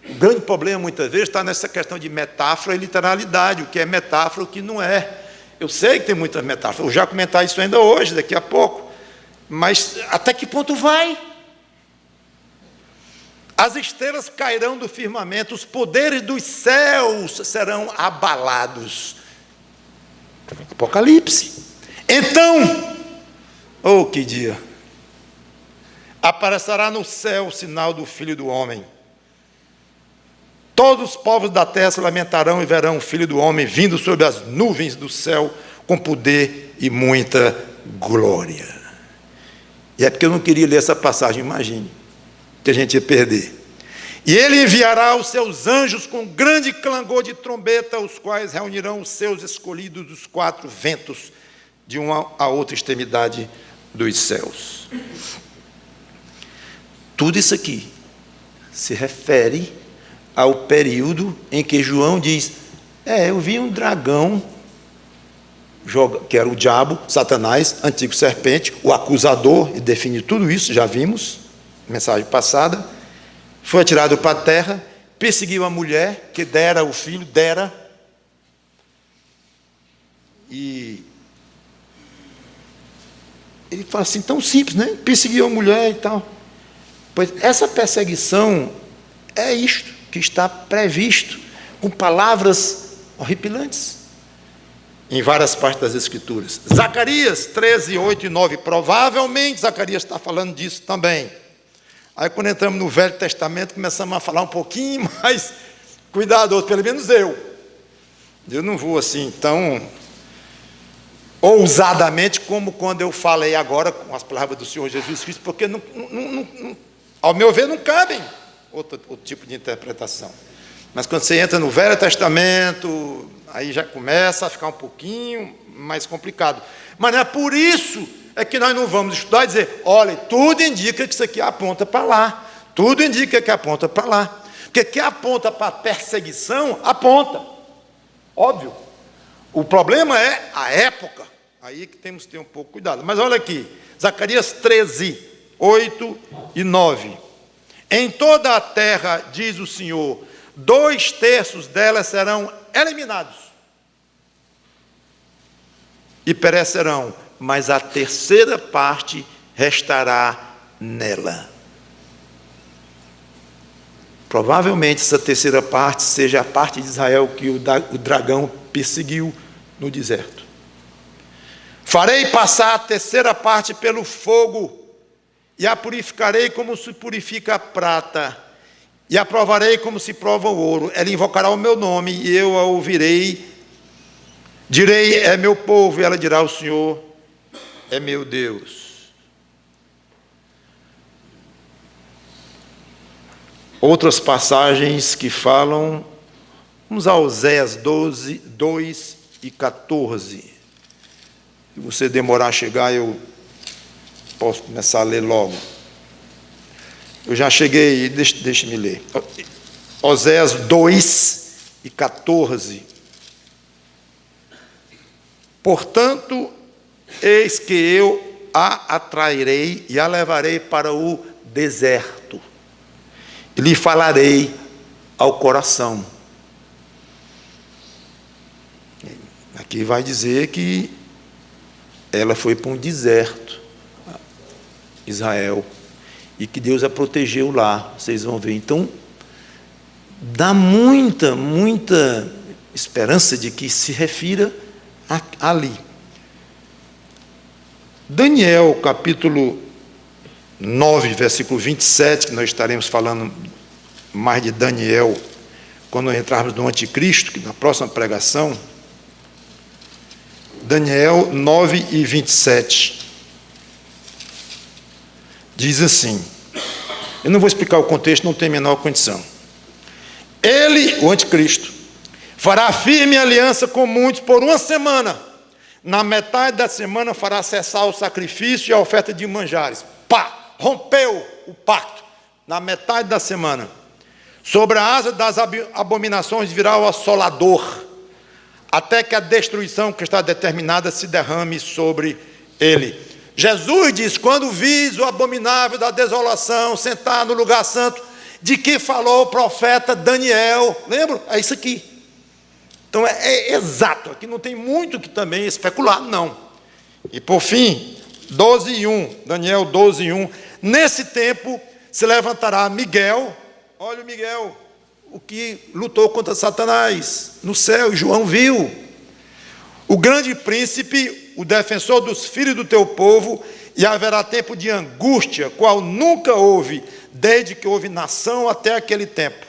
O grande problema, muitas vezes, está nessa questão de metáfora e literalidade, o que é metáfora, o que não é. Eu sei que tem muitas metáforas, eu já comentar isso ainda hoje, daqui a pouco, mas até que ponto vai? As estrelas cairão do firmamento, os poderes dos céus serão abalados. Apocalipse. Então, oh que dia! Aparecerá no céu o sinal do Filho do Homem. Todos os povos da terra se lamentarão e verão o Filho do Homem vindo sobre as nuvens do céu com poder e muita glória. E é porque eu não queria ler essa passagem, imagine, que a gente ia perder. E ele enviará os seus anjos com grande clangor de trombeta, os quais reunirão os seus escolhidos dos quatro ventos, de uma a outra extremidade dos céus. Tudo isso aqui se refere ao período em que João diz, eu vi um dragão, que era o diabo, Satanás, antigo serpente, o acusador, e define tudo isso, já vimos, mensagem passada, foi atirado para a terra, perseguiu a mulher, que dera o filho, e ele fala assim, tão simples, né? Perseguiu a mulher e tal. Pois essa perseguição é isto que está previsto, com palavras horripilantes, em várias partes das Escrituras. Zacarias 13, 8 e 9, provavelmente Zacarias está falando disso também. Aí quando entramos no Velho Testamento, começamos a falar um pouquinho mais cuidadoso, pelo menos eu não vou assim tão ousadamente como quando eu falei agora com as palavras do Senhor Jesus Cristo, porque ao meu ver não cabem outro tipo de interpretação. Mas quando você entra no Velho Testamento, aí já começa a ficar um pouquinho mais complicado. Mas não é por isso que nós não vamos estudar e dizer, olha, tudo indica que isso aqui aponta para lá, tudo indica que aponta para lá, porque que aponta para a perseguição, aponta, óbvio. O problema é a época, aí que temos que ter um pouco de cuidado. Mas olha aqui, Zacarias 13, 8 e 9. Em toda a terra, diz o Senhor, 2/3 delas serão eliminados e perecerão, mas a terceira parte restará nela. Provavelmente essa terceira parte seja a parte de Israel que o dragão perseguiu no deserto. Farei passar a terceira parte pelo fogo, e a purificarei como se purifica a prata, e a provarei como se prova o ouro. Ela invocará o meu nome, e eu a ouvirei. Direi, é meu povo, e ela dirá, o Senhor é meu Deus. Outras passagens que falam, vamos a Oséias 12, 2 e 14. Se você demorar a chegar, eu posso começar a ler logo. Eu já cheguei, deixe-me ler. Oséias 2 e 14. Portanto, eis que eu a atrairei e a levarei para o deserto, e lhe falarei ao coração. Aqui vai dizer que ela foi para um deserto, Israel, e que Deus a protegeu lá, vocês vão ver. Então, dá muita esperança de que se refira ali. Daniel, capítulo 9, versículo 27, que nós estaremos falando mais de Daniel quando entrarmos no Anticristo, que na próxima pregação. Daniel 9 e 27. Diz assim, eu não vou explicar o contexto, não tem a menor condição. Ele, o Anticristo, fará firme aliança com muitos por uma semana. Na metade da semana fará cessar o sacrifício e a oferta de manjares. Pá! Rompeu o pacto. Na metade da semana. Sobre a asa das abominações virá o assolador, até que a destruição que está determinada se derrame sobre ele. Jesus diz: quando vis o abominável da desolação sentar no lugar santo, de que falou o profeta Daniel. Lembra? É isso aqui. Então é exato, aqui não tem muito que também especular, não. E por fim, 12:1, Daniel 12:1, nesse tempo se levantará Miguel, olha o Miguel, o que lutou contra Satanás no céu, e João viu, o grande príncipe, o defensor dos filhos do teu povo, e haverá tempo de angústia, qual nunca houve, desde que houve nação até aquele tempo.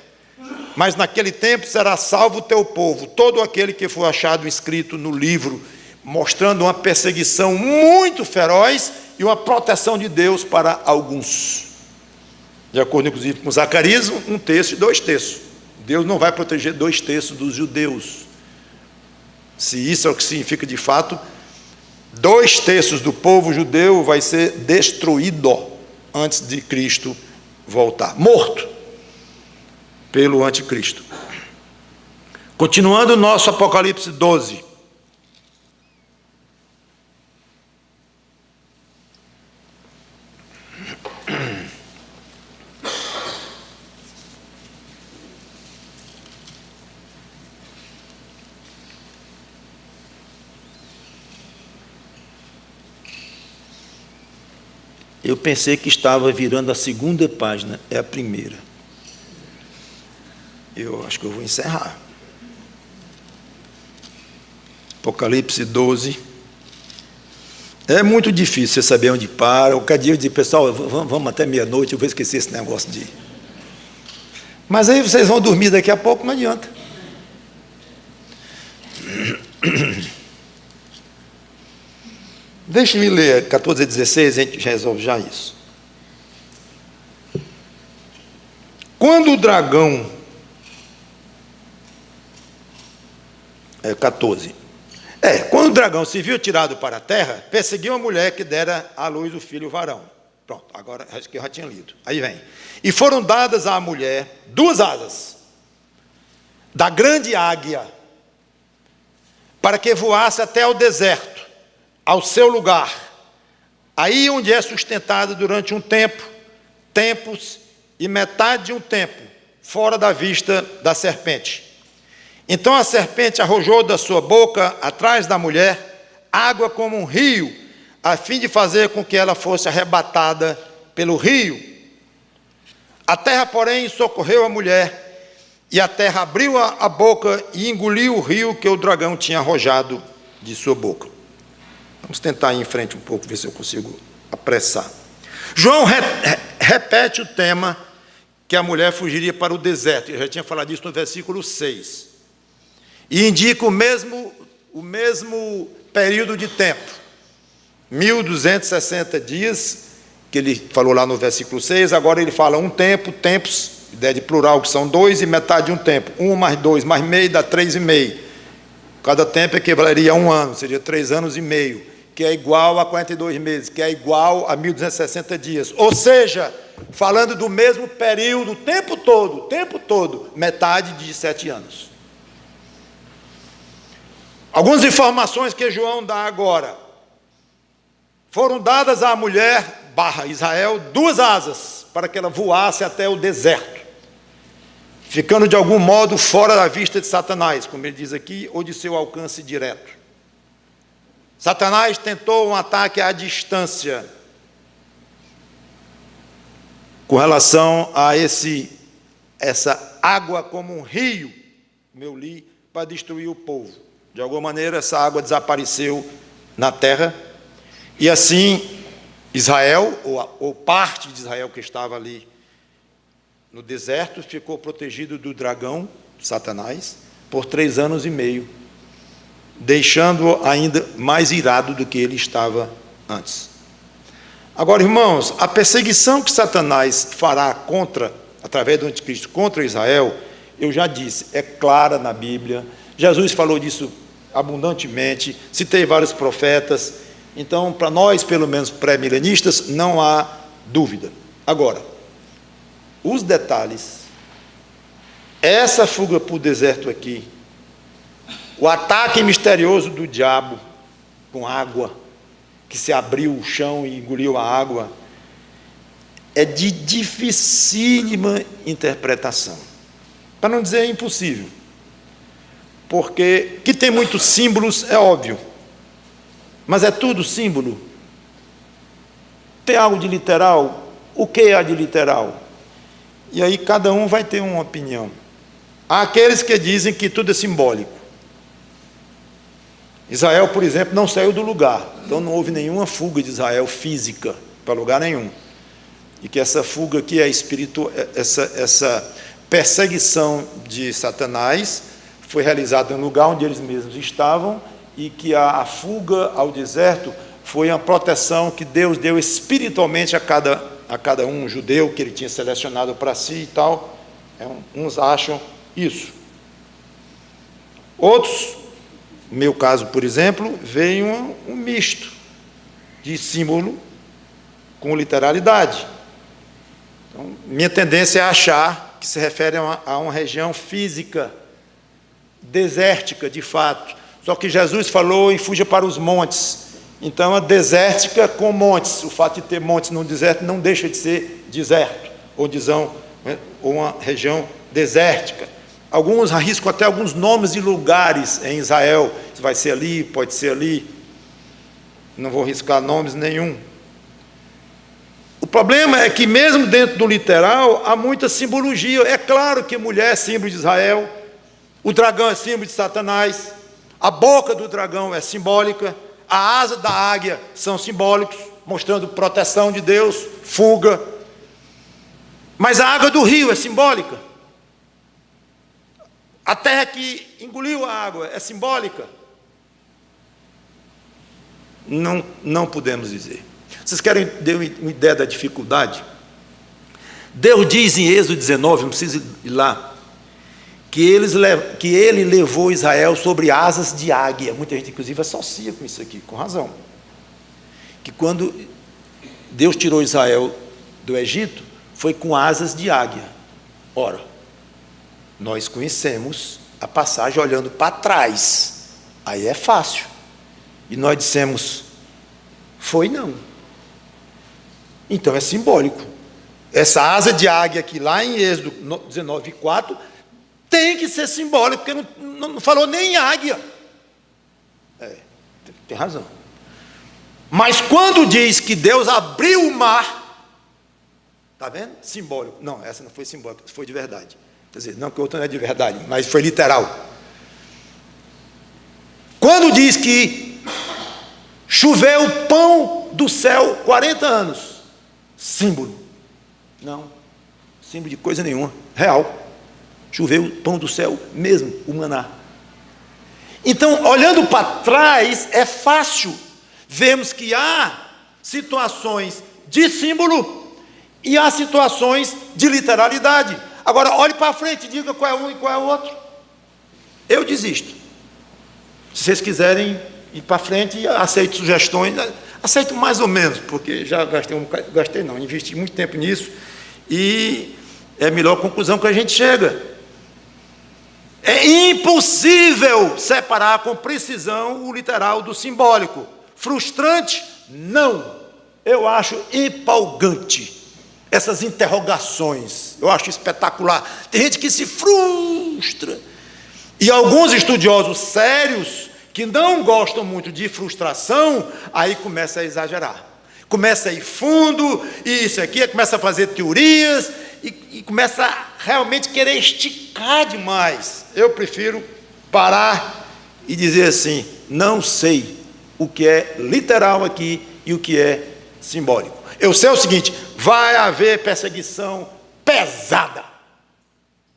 Mas naquele tempo será salvo o teu povo, todo aquele que for achado inscrito no livro, mostrando uma perseguição muito feroz e uma proteção de Deus para alguns. De acordo, inclusive, com Zacarias, 1 terço e 2 terços. Deus não vai proteger 2 terços dos judeus. Se isso é o que significa de fato, 2 terços do povo judeu vai ser destruído antes de Cristo voltar, morto pelo anticristo. Continuando o nosso Apocalipse 12. Eu pensei que estava virando a segunda página, é a primeira. Eu acho que eu vou encerrar. Apocalipse 12. É muito difícil você saber onde para. Cada dia eu digo, pessoal, vamos até meia-noite, eu vou esquecer esse negócio de... Mas aí vocês vão dormir daqui a pouco, não adianta. Deixe-me ler 14 a 16, a gente resolve já isso. Quando o dragão... 14. Quando o dragão se viu tirado para a terra, perseguiu a mulher que dera à luz o filho varão. Pronto, agora acho que eu já tinha lido. Aí vem. E foram dadas à mulher 2 asas da grande águia, para que voasse até ao deserto, ao seu lugar, aí onde é sustentada durante um tempo, tempos e metade de um tempo, fora da vista da serpente. Então a serpente arrojou da sua boca, atrás da mulher, água como um rio, a fim de fazer com que ela fosse arrebatada pelo rio. A terra, porém, socorreu a mulher, e a terra abriu a boca e engoliu o rio que o dragão tinha arrojado de sua boca. Vamos tentar ir em frente um pouco, ver se eu consigo apressar. João repete o tema que a mulher fugiria para o deserto. Eu já tinha falado disso no versículo 6. E indica o mesmo período de tempo, 1260 dias, que ele falou lá no versículo 6, agora ele fala um tempo, tempos, ideia de plural, que são 2 e metade de um tempo, 1 mais 2 mais meio dá 3,5, cada tempo equivaleria a 1 ano, seria 3 anos e meio, que é igual a 42 meses, que é igual a 1260 dias, ou seja, falando do mesmo período, o tempo todo, metade de 7 anos. Algumas informações que João dá agora. Foram dadas à mulher, Israel, 2 asas, para que ela voasse até o deserto, ficando de algum modo fora da vista de Satanás, como ele diz aqui, ou de seu alcance direto. Satanás tentou um ataque à distância, com relação a essa água como um rio, como eu li, para destruir o povo. De alguma maneira, essa água desapareceu na terra, e assim, Israel, ou parte de Israel que estava ali no deserto, ficou protegido do dragão, Satanás, por 3 anos e meio, deixando-o ainda mais irado do que ele estava antes. Agora, irmãos, a perseguição que Satanás fará através do anticristo, contra Israel, eu já disse, é clara na Bíblia. Jesus falou disso abundantemente, citei vários profetas, então, para nós, pelo menos pré-milenistas, não há dúvida. Agora, os detalhes, essa fuga para o deserto aqui, o ataque misterioso do diabo com água, que se abriu o chão e engoliu a água, é de dificílima interpretação, para não dizer impossível, porque que tem muitos símbolos é óbvio, mas é tudo símbolo? Tem algo de literal? O que há de literal? E aí cada um vai ter uma opinião. Há aqueles que dizem que tudo é simbólico. Israel, por exemplo, não saiu do lugar, então não houve nenhuma fuga de Israel física para lugar nenhum. E que essa fuga aqui é espiritual, essa perseguição de Satanás foi realizada no lugar onde eles mesmos estavam, e que a fuga ao deserto foi uma proteção que Deus deu espiritualmente a cada um judeu que ele tinha selecionado para si e tal. Uns acham isso. Outros, no meu caso, por exemplo, veio um misto de símbolo com literalidade. Então, minha tendência é achar que se refere a uma região física, desértica, de fato. Só que Jesus falou e fuja para os montes. Então, a desértica com montes. O fato de ter montes no deserto não deixa de ser deserto, ou uma região desértica. Alguns arriscam até alguns nomes de lugares em Israel. Vai ser ali, pode ser ali. Não vou arriscar nomes nenhum. O problema é que mesmo dentro do literal há muita simbologia. É claro que mulher é símbolo de Israel, o dragão é símbolo de Satanás, a boca do dragão é simbólica, a asa da águia são simbólicos, mostrando proteção de Deus, fuga. Mas a água do rio é simbólica. A terra que engoliu a água é simbólica. Não podemos dizer. Vocês querem ter uma ideia da dificuldade? Deus diz em Êxodo 19, não precisa ir lá, que ele levou Israel sobre asas de águia. Muita gente, inclusive, associa com isso aqui, com razão. Que quando Deus tirou Israel do Egito, foi com asas de águia. Ora, nós conhecemos a passagem olhando para trás. Aí é fácil. E nós dissemos, foi não. Então é simbólico. Essa asa de águia aqui, lá em Êxodo 19:4, tem que ser simbólico, porque não falou nem águia. Tem razão. Mas quando diz que Deus abriu o mar, está vendo? Simbólico. Não, essa não foi simbólica, foi de verdade. Quer dizer, não que a outra não é de verdade, mas foi literal. Quando diz que choveu pão do céu 40 anos, símbolo. Não, símbolo de coisa nenhuma, real. Choveu pão do céu mesmo, o maná. Então, olhando para trás, é fácil. Vemos que há situações de símbolo e há situações de literalidade. Agora, olhe para frente e diga qual é um e qual é o outro. Eu desisto. Se vocês quiserem ir para frente, aceito sugestões. Aceito mais ou menos, porque já investi muito tempo nisso, e é a melhor conclusão que a gente chega. É impossível separar com precisão o literal do simbólico. Frustrante? Não. Eu acho empolgante essas interrogações. Eu acho espetacular. Tem gente que se frustra. E alguns estudiosos sérios que não gostam muito de frustração, aí começa a exagerar. Começa a ir fundo, e isso aqui, começa a fazer teorias, e começa a realmente querer esticar demais. Eu prefiro parar e dizer assim, não sei o que é literal aqui e o que é simbólico. Eu sei o seguinte, vai haver perseguição pesada,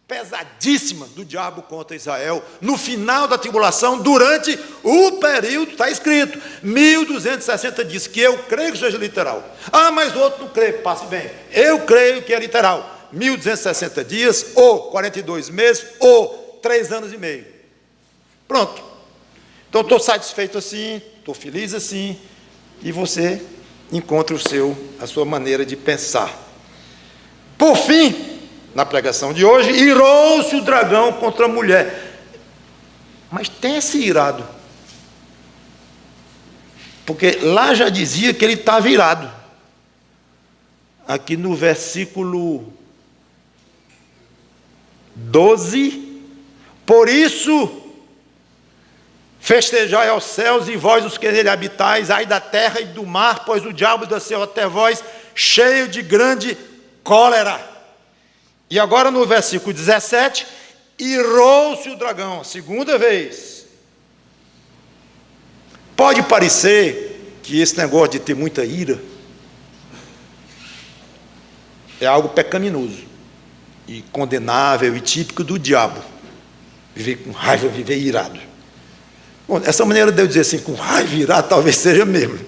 pesadíssima do diabo contra Israel, no final da tribulação, durante o período, está escrito, 1260 dias, que eu creio que seja literal. Ah, mas o outro não crê, passe bem. Eu creio que é literal. 1260 dias, ou 42 meses, ou 3 anos e meio. Pronto. Então, estou satisfeito assim, estou feliz assim, e você encontra a sua maneira de pensar. Por fim, na pregação de hoje, irou-se o dragão contra a mulher. Mas tem esse irado. Porque lá já dizia que ele estava irado. Aqui no versículo 12, por isso festejai aos céus e vós os que nele habitais, ai da terra e do mar, pois o diabo desceu até vós, cheio de grande cólera. E agora no versículo 17, irou-se o dragão, a segunda vez. Pode parecer que esse negócio de ter muita ira é algo pecaminoso e condenável e típico do diabo. Viver com raiva, viver irado. Bom, essa maneira de eu dizer assim, com raiva, irado, talvez seja mesmo.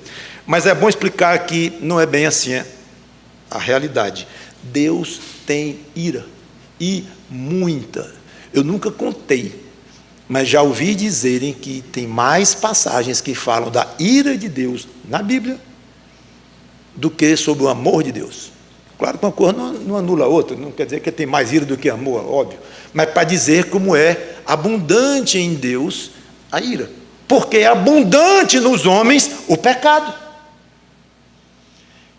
Mas é bom explicar que não é bem assim a realidade. Deus tem ira, e muita. Eu nunca contei, mas já ouvi dizerem que tem mais passagens que falam da ira de Deus na Bíblia do que sobre o amor de Deus. Claro que uma coisa não anula a outra, não quer dizer que tem mais ira do que amor, óbvio, mas para dizer como é abundante em Deus a ira, porque é abundante nos homens o pecado.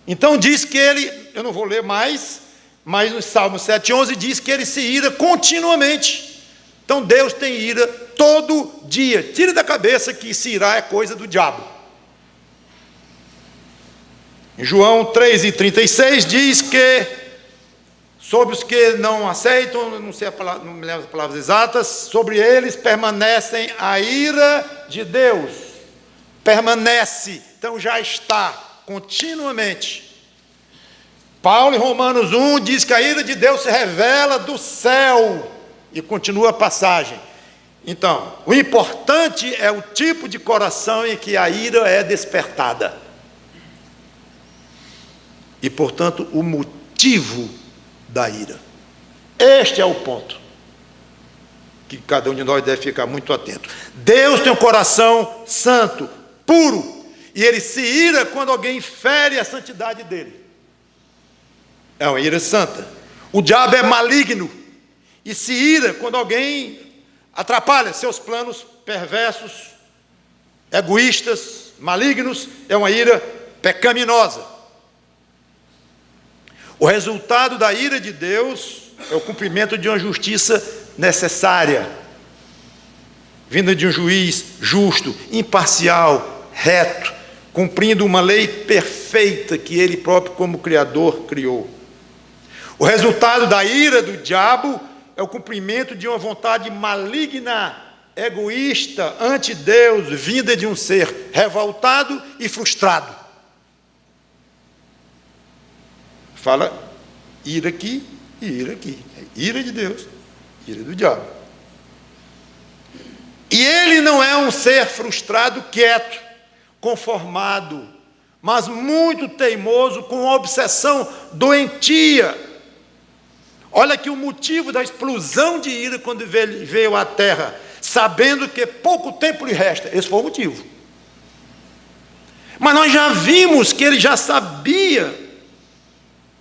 Então diz que ele, eu não vou ler mais, mas no Salmo 7,11 diz que ele se ira continuamente. Então Deus tem ira todo dia. Tira da cabeça que se irar é coisa do diabo. Em João 3,36 diz que sobre os que não aceitam, não sei a palavra, não me lembro as palavras exatas, sobre eles permanecem a ira de Deus. Permanece, então já está continuamente. Paulo em Romanos 1 diz que a ira de Deus se revela do céu, e continua a passagem. Então, o importante é o tipo de coração em que a ira é despertada. E, portanto, o motivo da ira. Este é o ponto que cada um de nós deve ficar muito atento. Deus tem um coração santo, puro, e ele se ira quando alguém fere a santidade dele. É uma ira santa. O diabo é maligno e se ira quando alguém atrapalha seus planos perversos, egoístas, malignos. É uma ira pecaminosa. O resultado da ira de Deus é o cumprimento de uma justiça necessária, vinda de um juiz justo, imparcial, reto, cumprindo uma lei perfeita que ele próprio, como Criador, criou. O resultado da ira do diabo é o cumprimento de uma vontade maligna, egoísta, anti-Deus, vinda de um ser revoltado e frustrado. Fala ira aqui e ira aqui. Ira de Deus, ira do diabo. E ele não é um ser frustrado, quieto, conformado, mas muito teimoso, com uma obsessão doentia. Olha aqui o motivo da explosão de ira quando veio à terra, sabendo que pouco tempo lhe resta. Esse foi o motivo. Mas nós já vimos que ele já sabia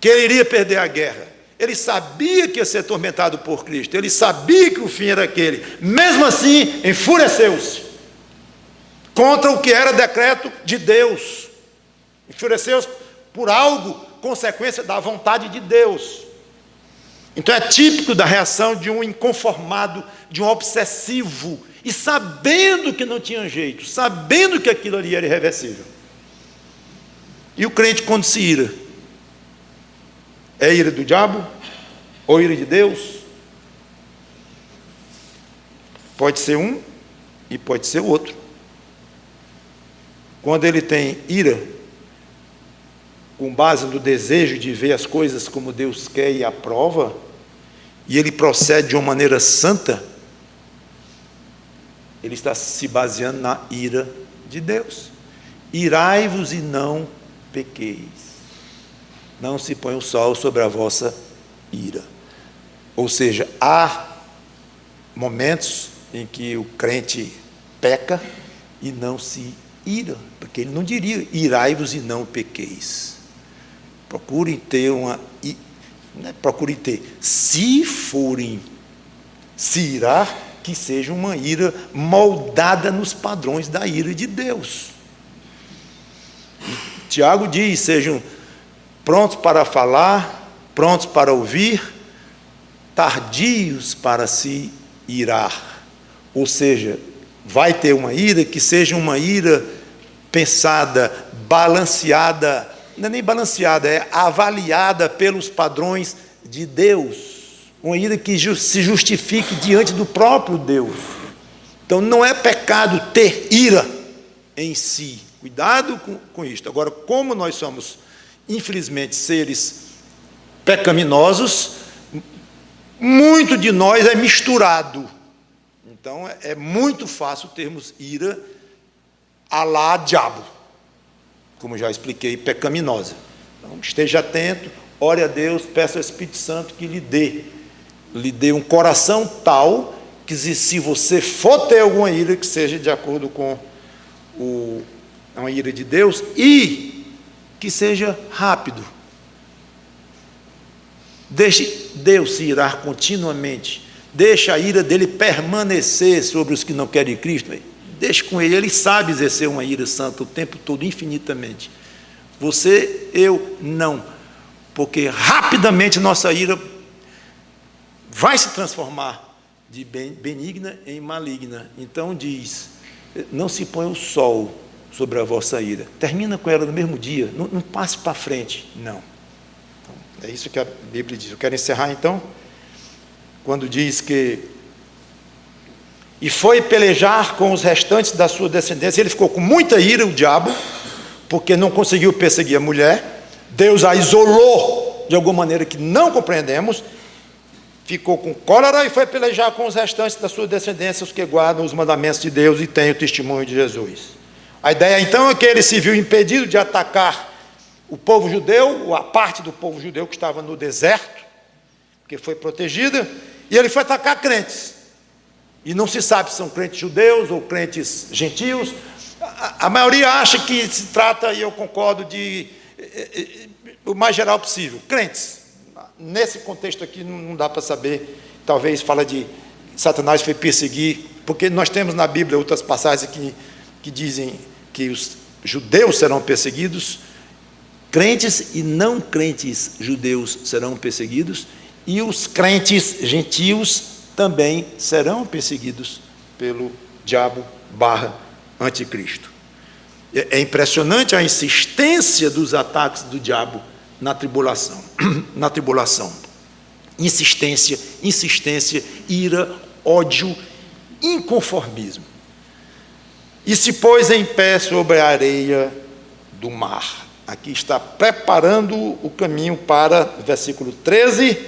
que ele iria perder a guerra. Ele sabia que ia ser atormentado por Cristo. Ele sabia que o fim era aquele. Mesmo assim, enfureceu-se contra o que era decreto de Deus. Enfureceu-se por algo, consequência da vontade de Deus. Então é típico da reação de um inconformado, de um obsessivo, e sabendo que não tinha jeito, sabendo que aquilo ali era irreversível. E o crente, quando se ira, é ira do diabo ou ira de Deus? Pode ser um e pode ser o outro. Quando ele tem ira, com base no desejo de ver as coisas como Deus quer e aprova, e ele procede de uma maneira santa, ele está se baseando na ira de Deus. Irai-vos e não pequeis. Não se põe o sol sobre a vossa ira. Ou seja, há momentos em que o crente peca e não se ira, porque ele não diria irai-vos e não pequeis. Procurem ter uma... Não é procurem ter. Se forem se irar, que seja uma ira moldada nos padrões da ira de Deus. Tiago diz: sejam prontos para falar, prontos para ouvir, tardios para se irar. Ou seja, vai ter uma ira que seja uma ira pensada, balanceada, não é nem balanceada, é avaliada pelos padrões de Deus. Uma ira que se justifique diante do próprio Deus. Então não é pecado ter ira em si. Cuidado com isto. Agora, como nós somos, infelizmente, seres pecaminosos, muito de nós é misturado. Então é muito fácil termos ira à lá diabo, como já expliquei, pecaminosa. Então esteja atento, ore a Deus, peça ao Espírito Santo que lhe dê um coração tal que, se você for ter alguma ira, que seja de acordo com uma ira de Deus, e que seja rápido. Deixe Deus se irar continuamente, deixe a ira dele permanecer sobre os que não querem Cristo. Deixe com ele sabe exercer uma ira santa o tempo todo, infinitamente. Você, eu, não, porque rapidamente nossa ira vai se transformar de benigna em maligna. Então diz: não se põe o sol sobre a vossa ira, termina com ela no mesmo dia, não passe para frente, não. Então, é isso que a Bíblia diz. Eu quero encerrar então, quando diz que: e foi pelejar com os restantes da sua descendência. Ele ficou com muita ira, o diabo, porque não conseguiu perseguir a mulher. Deus a isolou de alguma maneira que não compreendemos. Ficou com cólera e foi pelejar com os restantes da sua descendência, os que guardam os mandamentos de Deus e têm o testemunho de Jesus. A ideia então é que ele se viu impedido de atacar o povo judeu, ou a parte do povo judeu que estava no deserto, que foi protegida, e ele foi atacar crentes. E não se sabe se são crentes judeus ou crentes gentios. A maioria acha que se trata, e eu concordo, de o mais geral possível, crentes. Nesse contexto aqui não dá para saber. Talvez fala de Satanás foi perseguir, porque nós temos na Bíblia outras passagens que dizem que os judeus serão perseguidos, crentes e não crentes judeus serão perseguidos, e os crentes gentios também serão perseguidos pelo diabo / anticristo. É impressionante a insistência dos ataques do diabo na tribulação. Insistência, ira, ódio, inconformismo. E se pôs em pé sobre a areia do mar. Aqui está preparando o caminho para, versículo 13,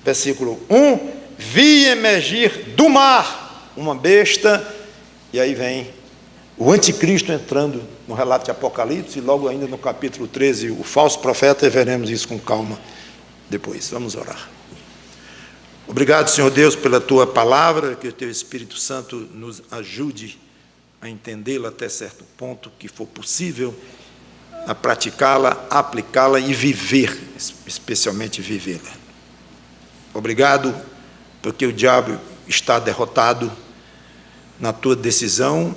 versículo 1, vi emergir do mar uma besta, e aí vem o anticristo entrando no relato de Apocalipse, e logo ainda no capítulo 13, o falso profeta, e veremos isso com calma depois. Vamos orar. Obrigado, Senhor Deus, pela Tua palavra, que o Teu Espírito Santo nos ajude a entendê-la até certo ponto, que for possível, a praticá-la, aplicá-la e viver, especialmente vivê-la. Obrigado, porque o diabo está derrotado na Tua decisão,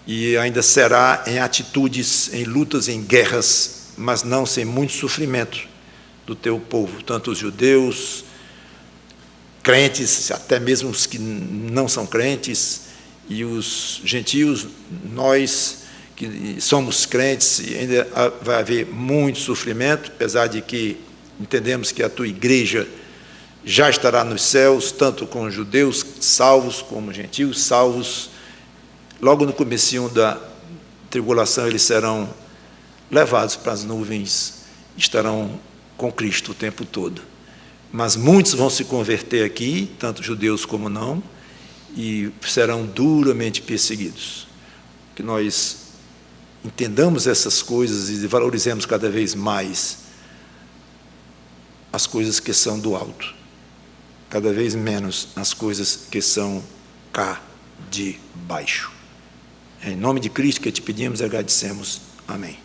e ainda será em atitudes, em lutas, em guerras, mas não sem muito sofrimento do teu povo, tanto os judeus, crentes, até mesmo os que não são crentes, e os gentios, nós que somos crentes, e ainda vai haver muito sofrimento, apesar de que entendemos que a tua igreja já estará nos céus, tanto com judeus salvos como gentios salvos. Logo no comecinho da tribulação, eles serão levados para as nuvens, estarão com Cristo o tempo todo. Mas muitos vão se converter aqui, tanto judeus como não, e serão duramente perseguidos. Que nós entendamos essas coisas e valorizemos cada vez mais as coisas que são do alto, cada vez menos as coisas que são cá de baixo. Em nome de Cristo que te pedimos e agradecemos. Amém.